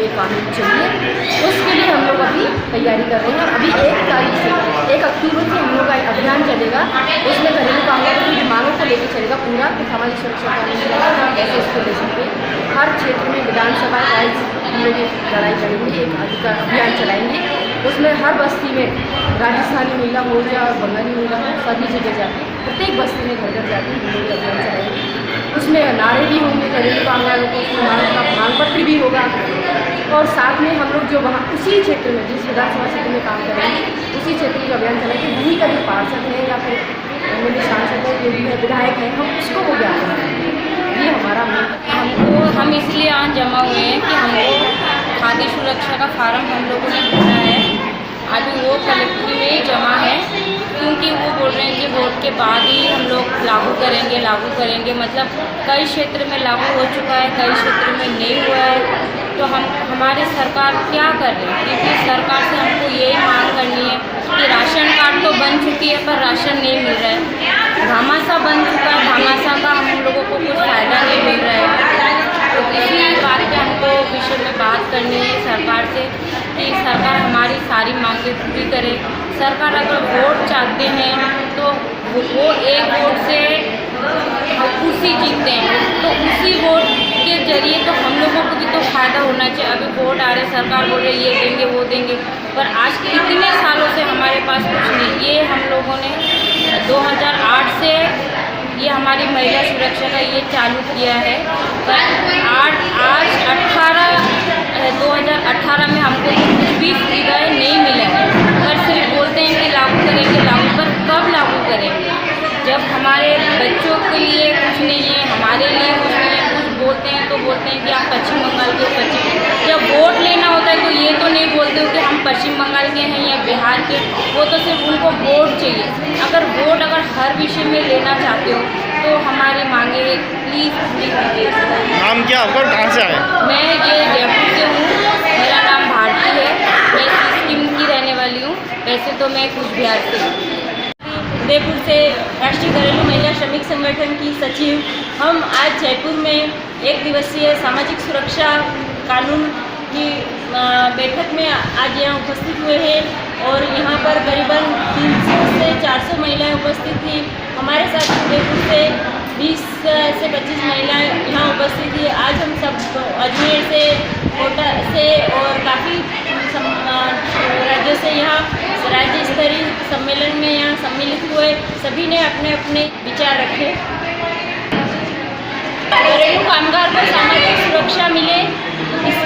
ये कानून चाहिए। उसके लिए हम लोग अभी तैयारी कर रहे हैं और अभी 1 तारीख से 1 अक्टूबर से हम लोग का अभियान चलेगा। उसमें घरेलू कामगारों की मांगों को लेकर चलेगा पूरा कि सामाजिक सुरक्षा कानून हम कैसे इसको ले सकते हैं। हर क्षेत्र में विधानसभा राइज हम लोग लड़ाई करेंगे, एक अभियान चलाएंगे। उसमें हर बस्ती में राजस्थानी महिला हो या बंगाली महिला हो, सभी जगह जाके प्रत्येक बस्ती में घर घर जाके हम लोग अभियान चलाएंगे। उसमें नारे भी होंगे, घरेलू कामगारों को मांग पत्र भी होगा और साथ में हम लोग जो वहाँ उसी क्षेत्र में जिस विधानसभा क्षेत्र में काम करेंगे उसी क्षेत्र में अभियान चलाएंगे। वहीं का जो पार्षद है या फिर मेरे सांसद है, जो भी है, विधायक है, हम उसको वो ज्ञान बनाएंगे। ये हमारा हम इसलिए आज जमा हुए हैं कि हमको खाद्य सुरक्षा का फार्म हम लोगों ने भरा है, अभी वो कलेक्ट्री में ही जमा है, क्योंकि वो बोल रहे हैं कि वोट के बाद ही हम लोग लागू करेंगे। मतलब कई क्षेत्र में लागू हो चुका है, कई क्षेत्र में नहीं हुआ है। तो हमारी सरकार क्या कर रही है, क्योंकि सरकार से हमको यही मांग करनी है कि राशन कार्ड तो बन चुकी है पर राशन नहीं मिल रहा है, घामासा बन चुका है, घामासा का हम लोगों को कुछ फ़ायदा नहीं मिल रहा है। तो इसी बात पे हमको विषय में बात करनी है सरकार से कि सरकार हमारी सारी मांगें पूरी करे। सरकार अगर वोट चाहते हैं तो वो एक वोट से उसी जीतते हैं, तो उसी वोट के जरिए तो हम लोगों को भी तो फ़ायदा होना चाहिए। अभी वोट आ रहे, सरकार बोल रही है ये देंगे वो देंगे, पर आज कितने सालों से हमारे पास कुछ नहीं। ये हम लोगों ने 2008 से ये हमारी महिला सुरक्षा का ये चालू किया है, पर आज 2018 में हमको कुछ भी सुविधाएँ नहीं मिले हैं, पर सिर्फ बोलते हैं कि लागू करेंगे, पर कब लागू करेंगे जब हमारे बच्चों के लिए कुछ नहीं है, हमारे लिए कुछ नहीं है। कुछ बोलते हैं तो बोलते हैं कि आप पश्चिम बंगाल के जब वोट लेना होता है तो ये तो नहीं बोलते हो कि हम पश्चिम बंगाल के हैं या बिहार के, वो तो सिर्फ उनको वोट चाहिए। अगर वोट हर विषय में लेना चाहते हो तो हमारी मांगे प्लीज़ कीजिए। नाम क्या आपका, कहाँ से आए? मैं ये जयपुर से हूँ, मेरा नाम भारती है, मैं इस स्कीम की रहने वाली हूँ। वैसे तो मैं कुछ बिहार से हूँ। उदयपुर से राष्ट्रीय घरेलू महिला श्रमिक संगठन की सचिव। हम आज जयपुर में 1 दिवसीय सामाजिक सुरक्षा कानून की बैठक में आज यहाँ उपस्थित हुए हैं और यहाँ पर करीबन 300 से 400 महिलाएं उपस्थित थी। हमारे साथ उदयपुर से 20 से 25 महिलाएं यहाँ उपस्थित थी। आज हम सब अजमेर से, कोटा से और काफ़ी राज्यों से यहाँ राज्य स्तरीय सम्मेलन में यहाँ सम्मिलित हुए। सभी ने अपने अपने विचार रखे। घरेलू कामगार को सामाजिक सुरक्षा मिले, इस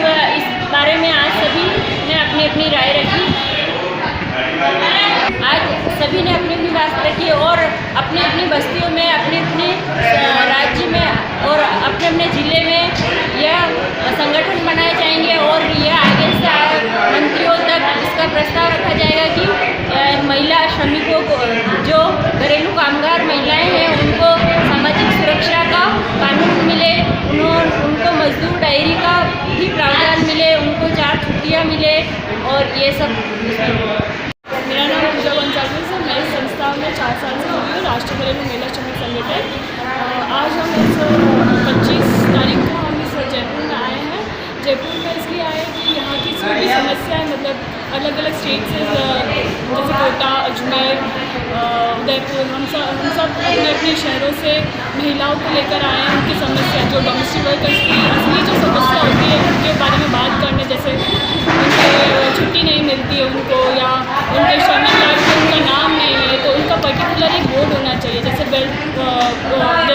बारे में आज सभी ने अपनी अपनी राय रखी। आज सभी ने अपनी अपनी बात रखी और अपनी अपनी बस्तियों में, अपने अपने राज्य में और अपने अपने ज़िले में यह संगठन बनाए जाएंगे और यह आगे से मंत्रियों तक इसका प्रस्ताव रखा जाएगा कि महिला श्रमिकों को, जो घरेलू कामगार महिलाएं हैं, उनको सामाजिक सुरक्षा का कानून मिले, उनको मजदूर डायरी का भी प्रावधान मिले, उनको 4 छुट्टियाँ मिले और ये सब। मेरा नाम पूजा बंसाली है, मैं इस संस्था में 4 साल से जुड़ी हूँ, राष्ट्रीय घरेलू महिला श्रमिक संगठन। आज हम इस 25 तारीख को हम इस जयपुर में आए हैं। जयपुर में इसलिए आए कि यहाँ की जो भी समस्याएं, मतलब अलग अलग स्टेट से, जैसे कोटा, अजमेर, उदयपुर, हम सब अपने अपने शहरों से महिलाओं को लेकर आए हैं। उनकी समस्या, जो डोमेस्टिक वर्कर्स की असली जो समस्या होती है, उनके बारे में बात करने, जैसे उनकी छुट्टी नहीं मिलती है उनको, या उनके श्रमिक कार्ड में उनका नाम नहीं है, तो उनका पर्टिकुलर एक बोर्ड होना चाहिए, जैसे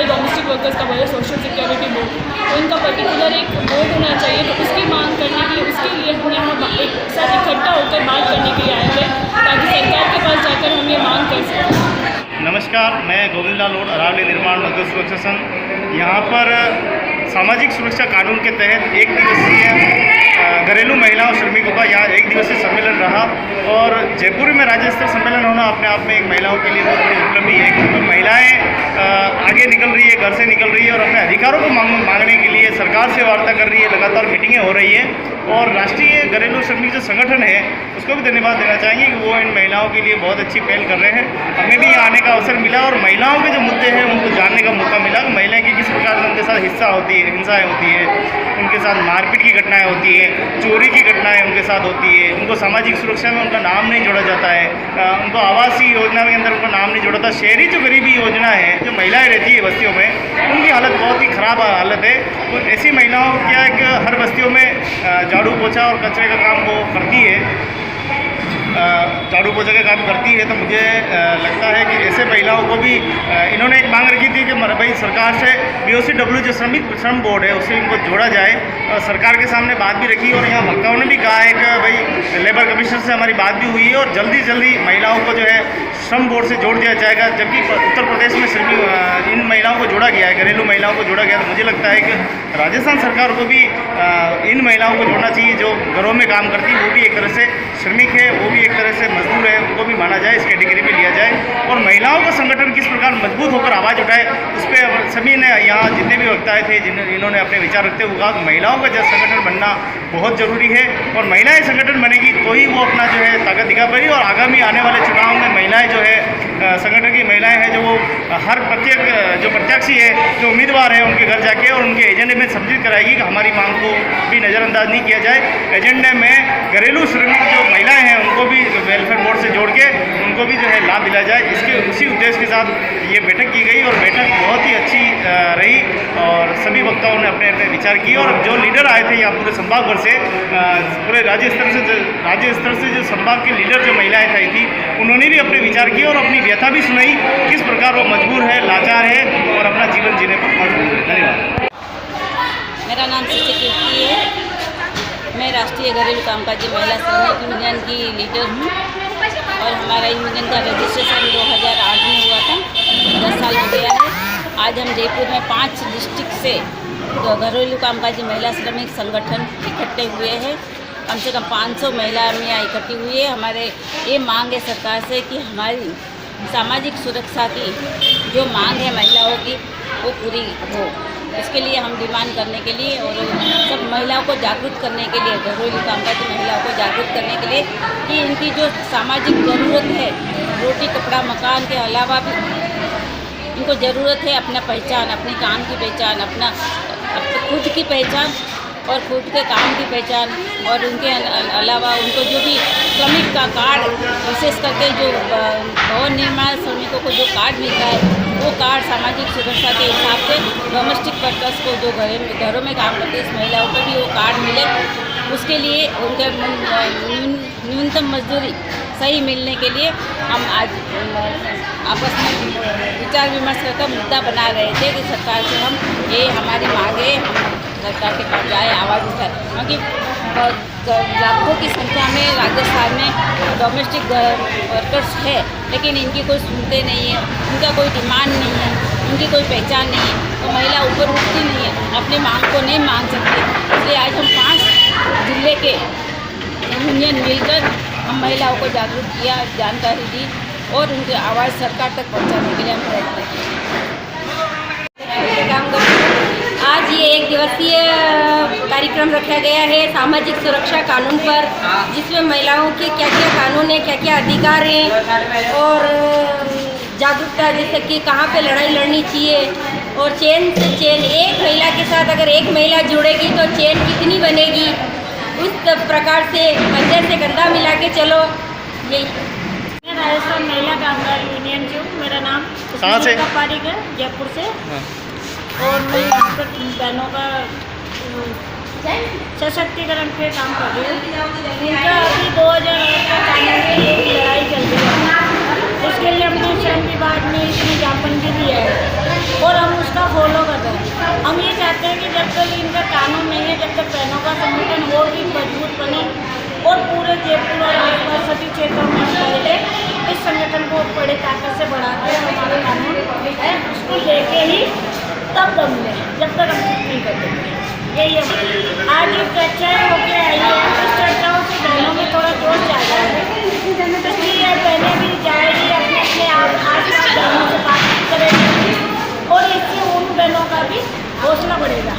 डोमेस्टिक वर्कर्स का बोर्ड, सोशल सिक्योरिटी बोर्ड, तो उनका पर्टिकुलर एक बोर्ड होना चाहिए। तो उसकी मांग करने के लिए, उसके लिए हम यहाँ एक साथ इकट्ठा होकर बात करने के लिए आए थे, ताकि सरकार के पास जाकर हम ये मांग कर सकें। नमस्कार, मैं गोविंद लाल लोड, अरावली निर्माण मजदूर सुरक्षा संघ। यहाँ पर सामाजिक सुरक्षा कानून के तहत 1 दिवसीय घरेलू महिलाओं श्रमिकों का यहाँ 1 दिवसीय सम्मेलन रहा और जयपुर में राज्य स्तर सम्मेलन होना अपने आप में एक महिलाओं के लिए बहुत बड़ी उपलब्धि है, क्योंकि महिलाएं आगे निकल रही है, घर से निकल रही है और अपने अधिकारों को मांगने के लिए सरकार से वार्ता कर रही है, लगातार मीटिंगें हो रही है। और राष्ट्रीय घरेलू श्रमिक जो संगठन है उसको भी धन्यवाद देना चाहेंगे कि वो इन महिलाओं के लिए बहुत अच्छी पहल कर रहे हैं। हमें भी यहाँ आने का अवसर मिला और महिलाओं के जो मुद्दे हैं उनको जानने का मौका मिला कि महिलाएं की किस प्रकार उनके साथ हिस्सा होती है, हिंसाएँ होती है, उनके साथ मारपीट की घटनाएं होती है, चोरी की घटनाएं उनके साथ होती है, उनको सामाजिक सुरक्षा में उनका नाम नहीं जोड़ा जाता है, उनको आवासीय योजना के अंदर उनका नाम नहीं जोड़ा जाता। शहरी जो गरीबी योजना है, जो महिलाएं रहती है बस्तियों में, उनकी हालत बहुत ही ख़राब हालत है। तो ऐसी महिलाओं को क्या है कि हर बस्तियों में झाड़ू पोछा और कचरे का काम वो करती है, झाड़ू पोछा का काम करती है। तो मुझे लगता है कि ऐसे महिलाओं को भी इन्होंने एक मांग रखी थी कि भाई सरकार से BOCW जो श्रम बोर्ड है उससे इनको जोड़ा जाए। सरकार के सामने बात भी रखी और यहाँ वक्ताओं ने भी कहा है कि भाई लेबर कमीशनर से हमारी बात भी हुई है और जल्दी जल्दी महिलाओं को जो है श्रम बोर्ड से जोड़ दिया जाएगा। जबकि उत्तर प्रदेश में इन महिलाओं को जोड़ा गया है, घरेलू महिलाओं को जोड़ा गया। तो मुझे लगता है कि राजस्थान सरकार को भी इन महिलाओं को जोड़ना चाहिए जो घरों में काम करती है, वो भी एक तरह से श्रमिक है, वो भी एक तरह से मजदूर है, उनको भी माना जाए, इस कैटेगरी में लिया जाए। और महिलाओं का संगठन किस प्रकार मजबूत होकर आवाज़ उठाए, उस पर सभी ने यहाँ जितने भी वक्ताएँ थे इन्होंने अपने विचार रखते हुए कहा कि महिलाओं का संगठन बनना बहुत ज़रूरी है और महिलाएं संगठन बनेगी तो ही वो अपना जो है ताकत दिखा पाएगी। और आगामी आने वाले चुनाव में महिलाएं जो है संगठन की महिलाएं हैं जो वो हर प्रत्याशी है, जो उम्मीदवार है, उनके घर जाके और उनके एजेंडे में सम्मिलित कराएगी कि हमारी मांग को भी नज़रअंदाज नहीं किया जाए। एजेंडे में घरेलू श्रमिक जो महिलाएं हैं उनको भी वेलफेयर बोर्ड से जोड़ के उनको भी जो है लाभ दिलाया जाए। उसी उद्देश्य के साथ ये बैठक की गई और बैठक बहुत ही अच्छी रही और सभी वक्ताओं ने अपने अपने विचार किए। और जो लीडर आए थे यहाँ पूरे संभाग भर से, पूरे राज्य स्तर से जो संभाग के लीडर जो महिलाएं आई थी, उन्होंने भी अपने विचार किए और अपनी व्यथा भी सुनाई, किस प्रकार वो मजबूर है, लाचार है और अपना जीवन जीने पर मजबूर है। धन्यवाद। मेरा नाम सिटी कीर्ति है। मैं राष्ट्रीय घरेलू कामकाजी महिला श्रमिक यूनियन की लीडर हूँ और हमारा यूनियन का रजिस्ट्रेशन 2008 में हुआ था, 10 साल हो गया है। आज हम जयपुर में 5 डिस्ट्रिक्ट से घरेलू कामकाजी महिला श्रमिक संगठन इकट्ठे हुए हैं। कम से कम 500 महिला यहाँ इकट्ठी हुई है। हमारे ये मांग है सरकार से कि हमारी सामाजिक सुरक्षा की जो मांग है महिलाओं की वो पूरी हो। इसके लिए हम डिमांड करने के लिए और सब महिलाओं को जागरूक करने के लिए, घरेलू कामकाजी महिलाओं को जागरूक करने के लिए कि इनकी जो सामाजिक ज़रूरत है, रोटी कपड़ा मकान के अलावा भी इनको ज़रूरत है अपना पहचान, अपने काम की पहचान, अपना खुद की पहचान और खुद के काम की पहचान। और उनके अलावा उनको जो भी श्रमिक का कार्ड, विशेष करके जो भवन निर्माण श्रमिकों को जो कार्ड मिलता है वो कार्ड सामाजिक सुरक्षा के हिसाब से डोमेस्टिक वर्कर्स को जो घरों में काम करते हैं इस महिलाओं को भी वो कार्ड मिले। उसके लिए उनके न्यूनतम मजदूरी सही मिलने के लिए हम आज आपस में विचार विमर्श करके मुद्दा बना रहे थे कि सरकार से हम ये हमारी मांगे हम सरकार के पास जाए, आवाज़ उठाए। क्योंकि लाखों की संख्या में राजस्थान में डोमेस्टिक वर्कर्स है, लेकिन इनकी कोई सुनते नहीं है, उनका कोई डिमांड नहीं है, उनकी कोई पहचान नहीं है। तो महिला ऊपर उठती नहीं है, अपनी मांग को नहीं मांग सकती। इसलिए आज हम 5 जिले के यूनियन मिलकर हम महिलाओं को जागरूक किया, जानकारी दी और उनकी आवाज़ सरकार तक पहुंचाने के लिए हम प्रयत्न किए। आज ये 1 दिवसीय कार्यक्रम रखा गया है सामाजिक सुरक्षा कानून पर, जिसमें महिलाओं के क्या क्या कानून है, क्या क्या अधिकार हैं और जागरूकता, जैसे कि कहाँ पे लड़ाई लड़नी चाहिए और चेन से चेन, एक महिला के साथ अगर एक महिला जुड़ेगी तो चेन कितनी बनेगी, उस प्रकार से कंधे से कंधा मिला के चलो। यही मैं राजस्थान महिला कामगार यूनियन की हूँ। मेरा नाम कहाँ से? पारिक है, जयपुर से। और मैं यहाँ पर बहनों का सशक्तिकरण पे काम कर रही हूँ। उनका अभी 2008 का कानून की लड़ाई चल रही है, उसके लिए हमने श्रम विभाग में इसमें ज्ञापन भी दिया है और हम उसका फॉलो कर रहे हैं। हम ये चाहते हैं कि जब तक इनका कानून नहीं है, जब तक बहनों का संगठन और भी मजबूत बने और पूरे जयपुर और आसपास सभी क्षेत्रों में पहले इस संगठन को बड़े ताकत से बढ़ाते हैं। हमारा कानून है उसको लेके ही तब दम लें, जब तक हम कुछ नहीं करते। यही है आज जो चर्चाएँ होकर आई है, इस चर्चाओं से बहनों में थोड़ा जोश ज़्यादा है, इसलिए बहनें भी जाएगी अपने अपने आस पास बहनों से बातचीत करेंगी और इससे उन बहनों का भी हौसला बढ़ेगा।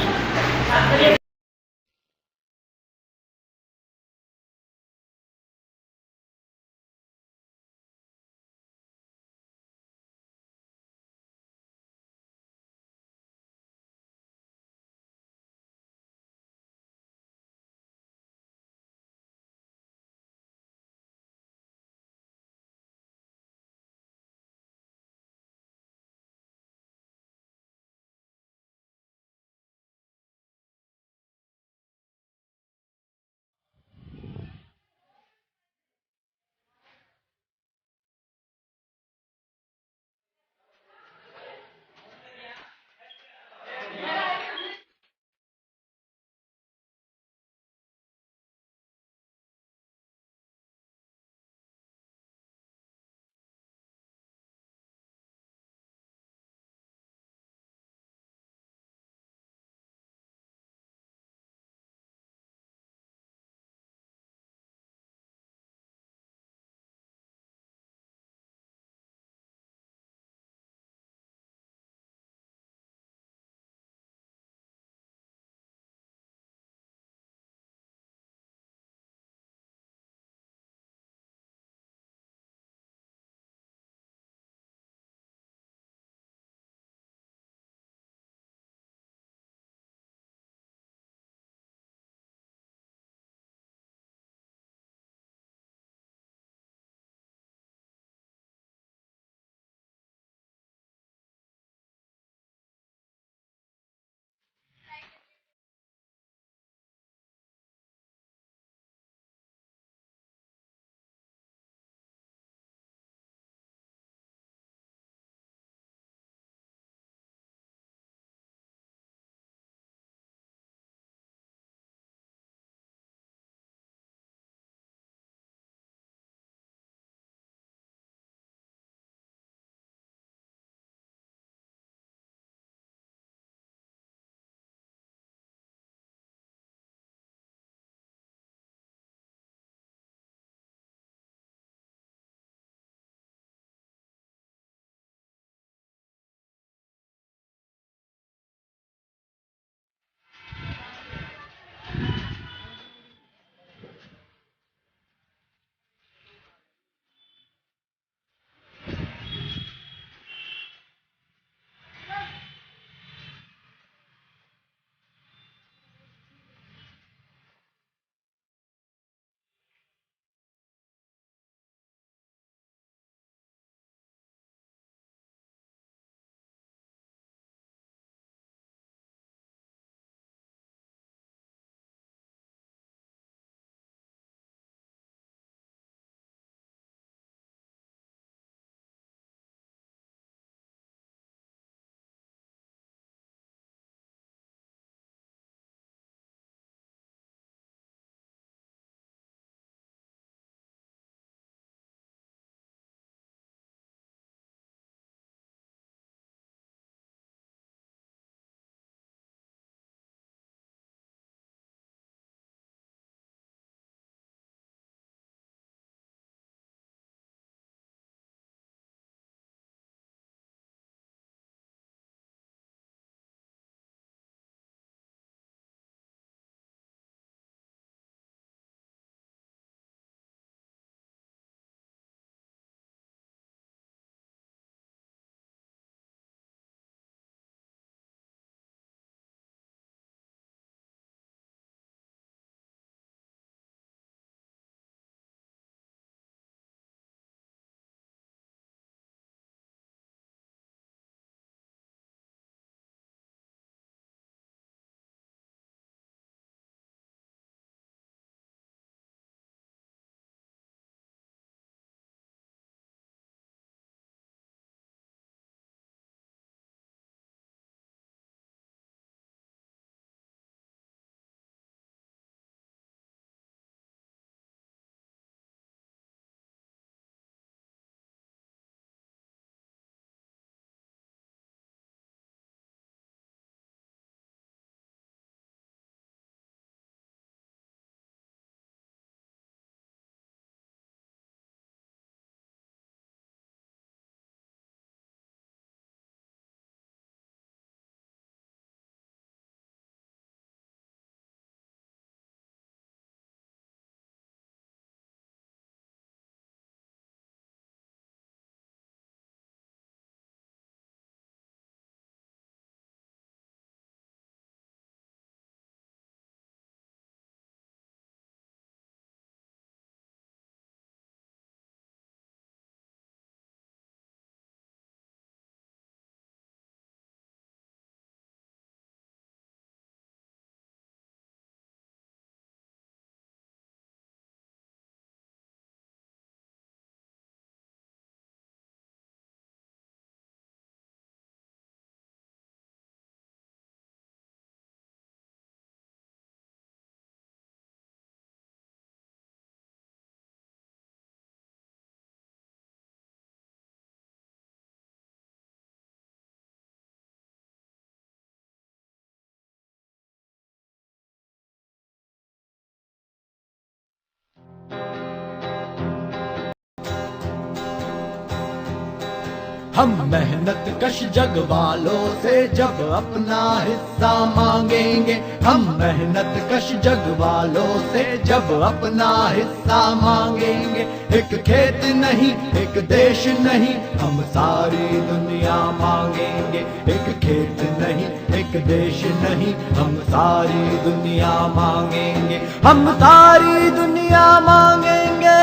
हम मेहनत कश जग वालों से जब अपना हिस्सा मांगेंगे, हम मेहनत कश जग वालों से जब अपना हिस्सा मांगेंगे। एक खेत नहीं, एक देश नहीं, हम सारी दुनिया मांगेंगे। एक खेत नहीं, एक देश नहीं, हम सारी दुनिया मांगेंगे। हम सारी दुनिया मांगेंगे।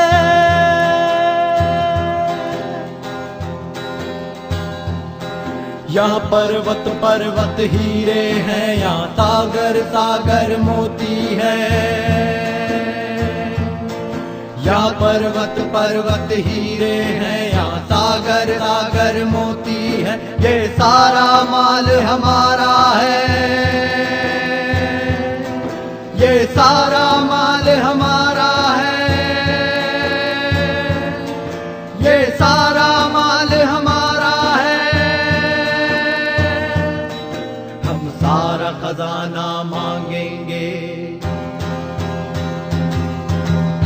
यहाँ पर्वत पर्वत हीरे हैं, यहाँ सागर सागर मोती है। यहाँ पर्वत पर्वत हीरे हैं, यहाँ सागर सागर मोती है। ये सारा माल हमारा है, ये सारा माल हमारा है, ये सारा माल हमारा है। हम सारा खजाना मांगेंगे।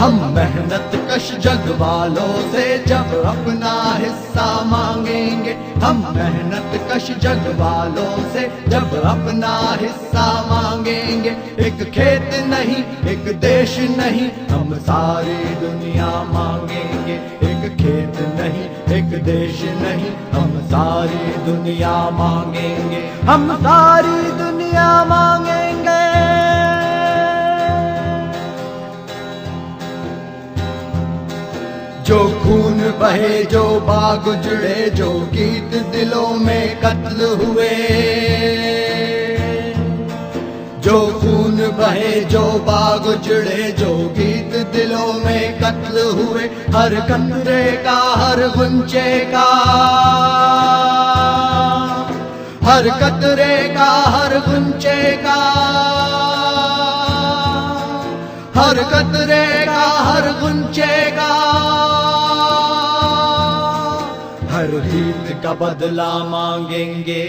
हम मेहनत कश जग वालों से जब अपना हिस्सा मांगेंगे। हम मेहनत कश जग वालों से जब अपना हिस्सा मांगेंगे। एक खेत नहीं, एक देश नहीं, हम सारी दुनिया मांगेंगे। एक खेत नहीं, एक देश नहीं, हम सारी दुनिया मांगेंगे। हम सारी दुनिया मांगेंगे। जो खून बहे, जो बाग उजड़े, जो गीत दिलों में कत्ल हुए। जो खून बहे, जो बाग उजड़े, जो गीत दिलों में कत्ल हुए। हर कतरे का, हर गुंचे का, हर कतरे का, हर गुंचे का, हर कतरे का, हर गुंचे का, हर हित का बदला मांगेंगे।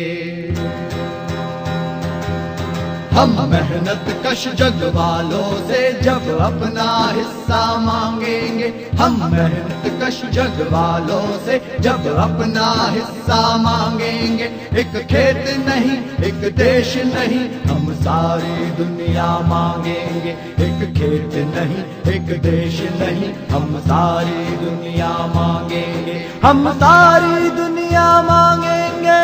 हम मेहनत कश जग वालों से जब अपना हिस्सा मांगेंगे। हम मेहनत कश जग वालों से जब अपना हिस्सा मांगेंगे। एक खेत नहीं, एक देश नहीं, हम सारी दुनिया मांगेंगे। एक खेत नहीं, एक देश नहीं, हम सारी दुनिया मांगेंगे। हम सारी दुनिया मांगेंगे।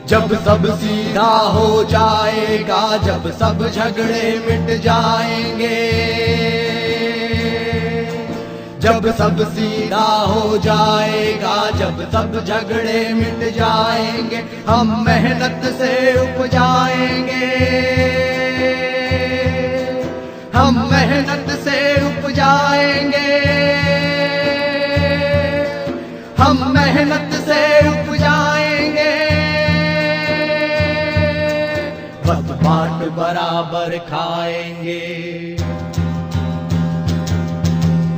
जब सब सीधा हो जाएगा, जब सब झगड़े मिट जाएंगे। जब सब सीधा हो जाएगा, जब सब झगड़े मिट जाएंगे। हम मेहनत से उपजाएंगे। हम मेहनत से उपजाएंगे। हम मेहनत से उपजाएंगे। बस बाट बराबर खाएंगे।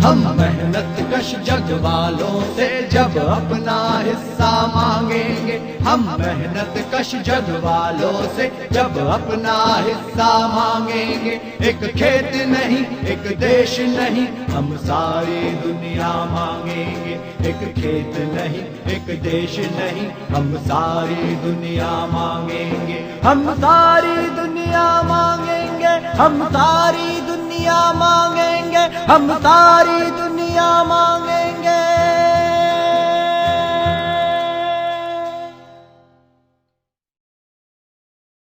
हम मेहनत कश जग वालों से जब अपना हिस्सा मांगेंगे। हम मेहनत कश जग वालों से जब अपना हिस्सा मांगेंगे। एक खेत नहीं, एक देश नहीं, हम सारी दुनिया मांगेंगे। एक खेत नहीं, एक देश नहीं, हम सारी दुनिया मांगेंगे। हम सारी दुनिया मांगेंगे। हम सारी दुनिया मांगेंगे। हम सारी दुनिया मांगेंगे।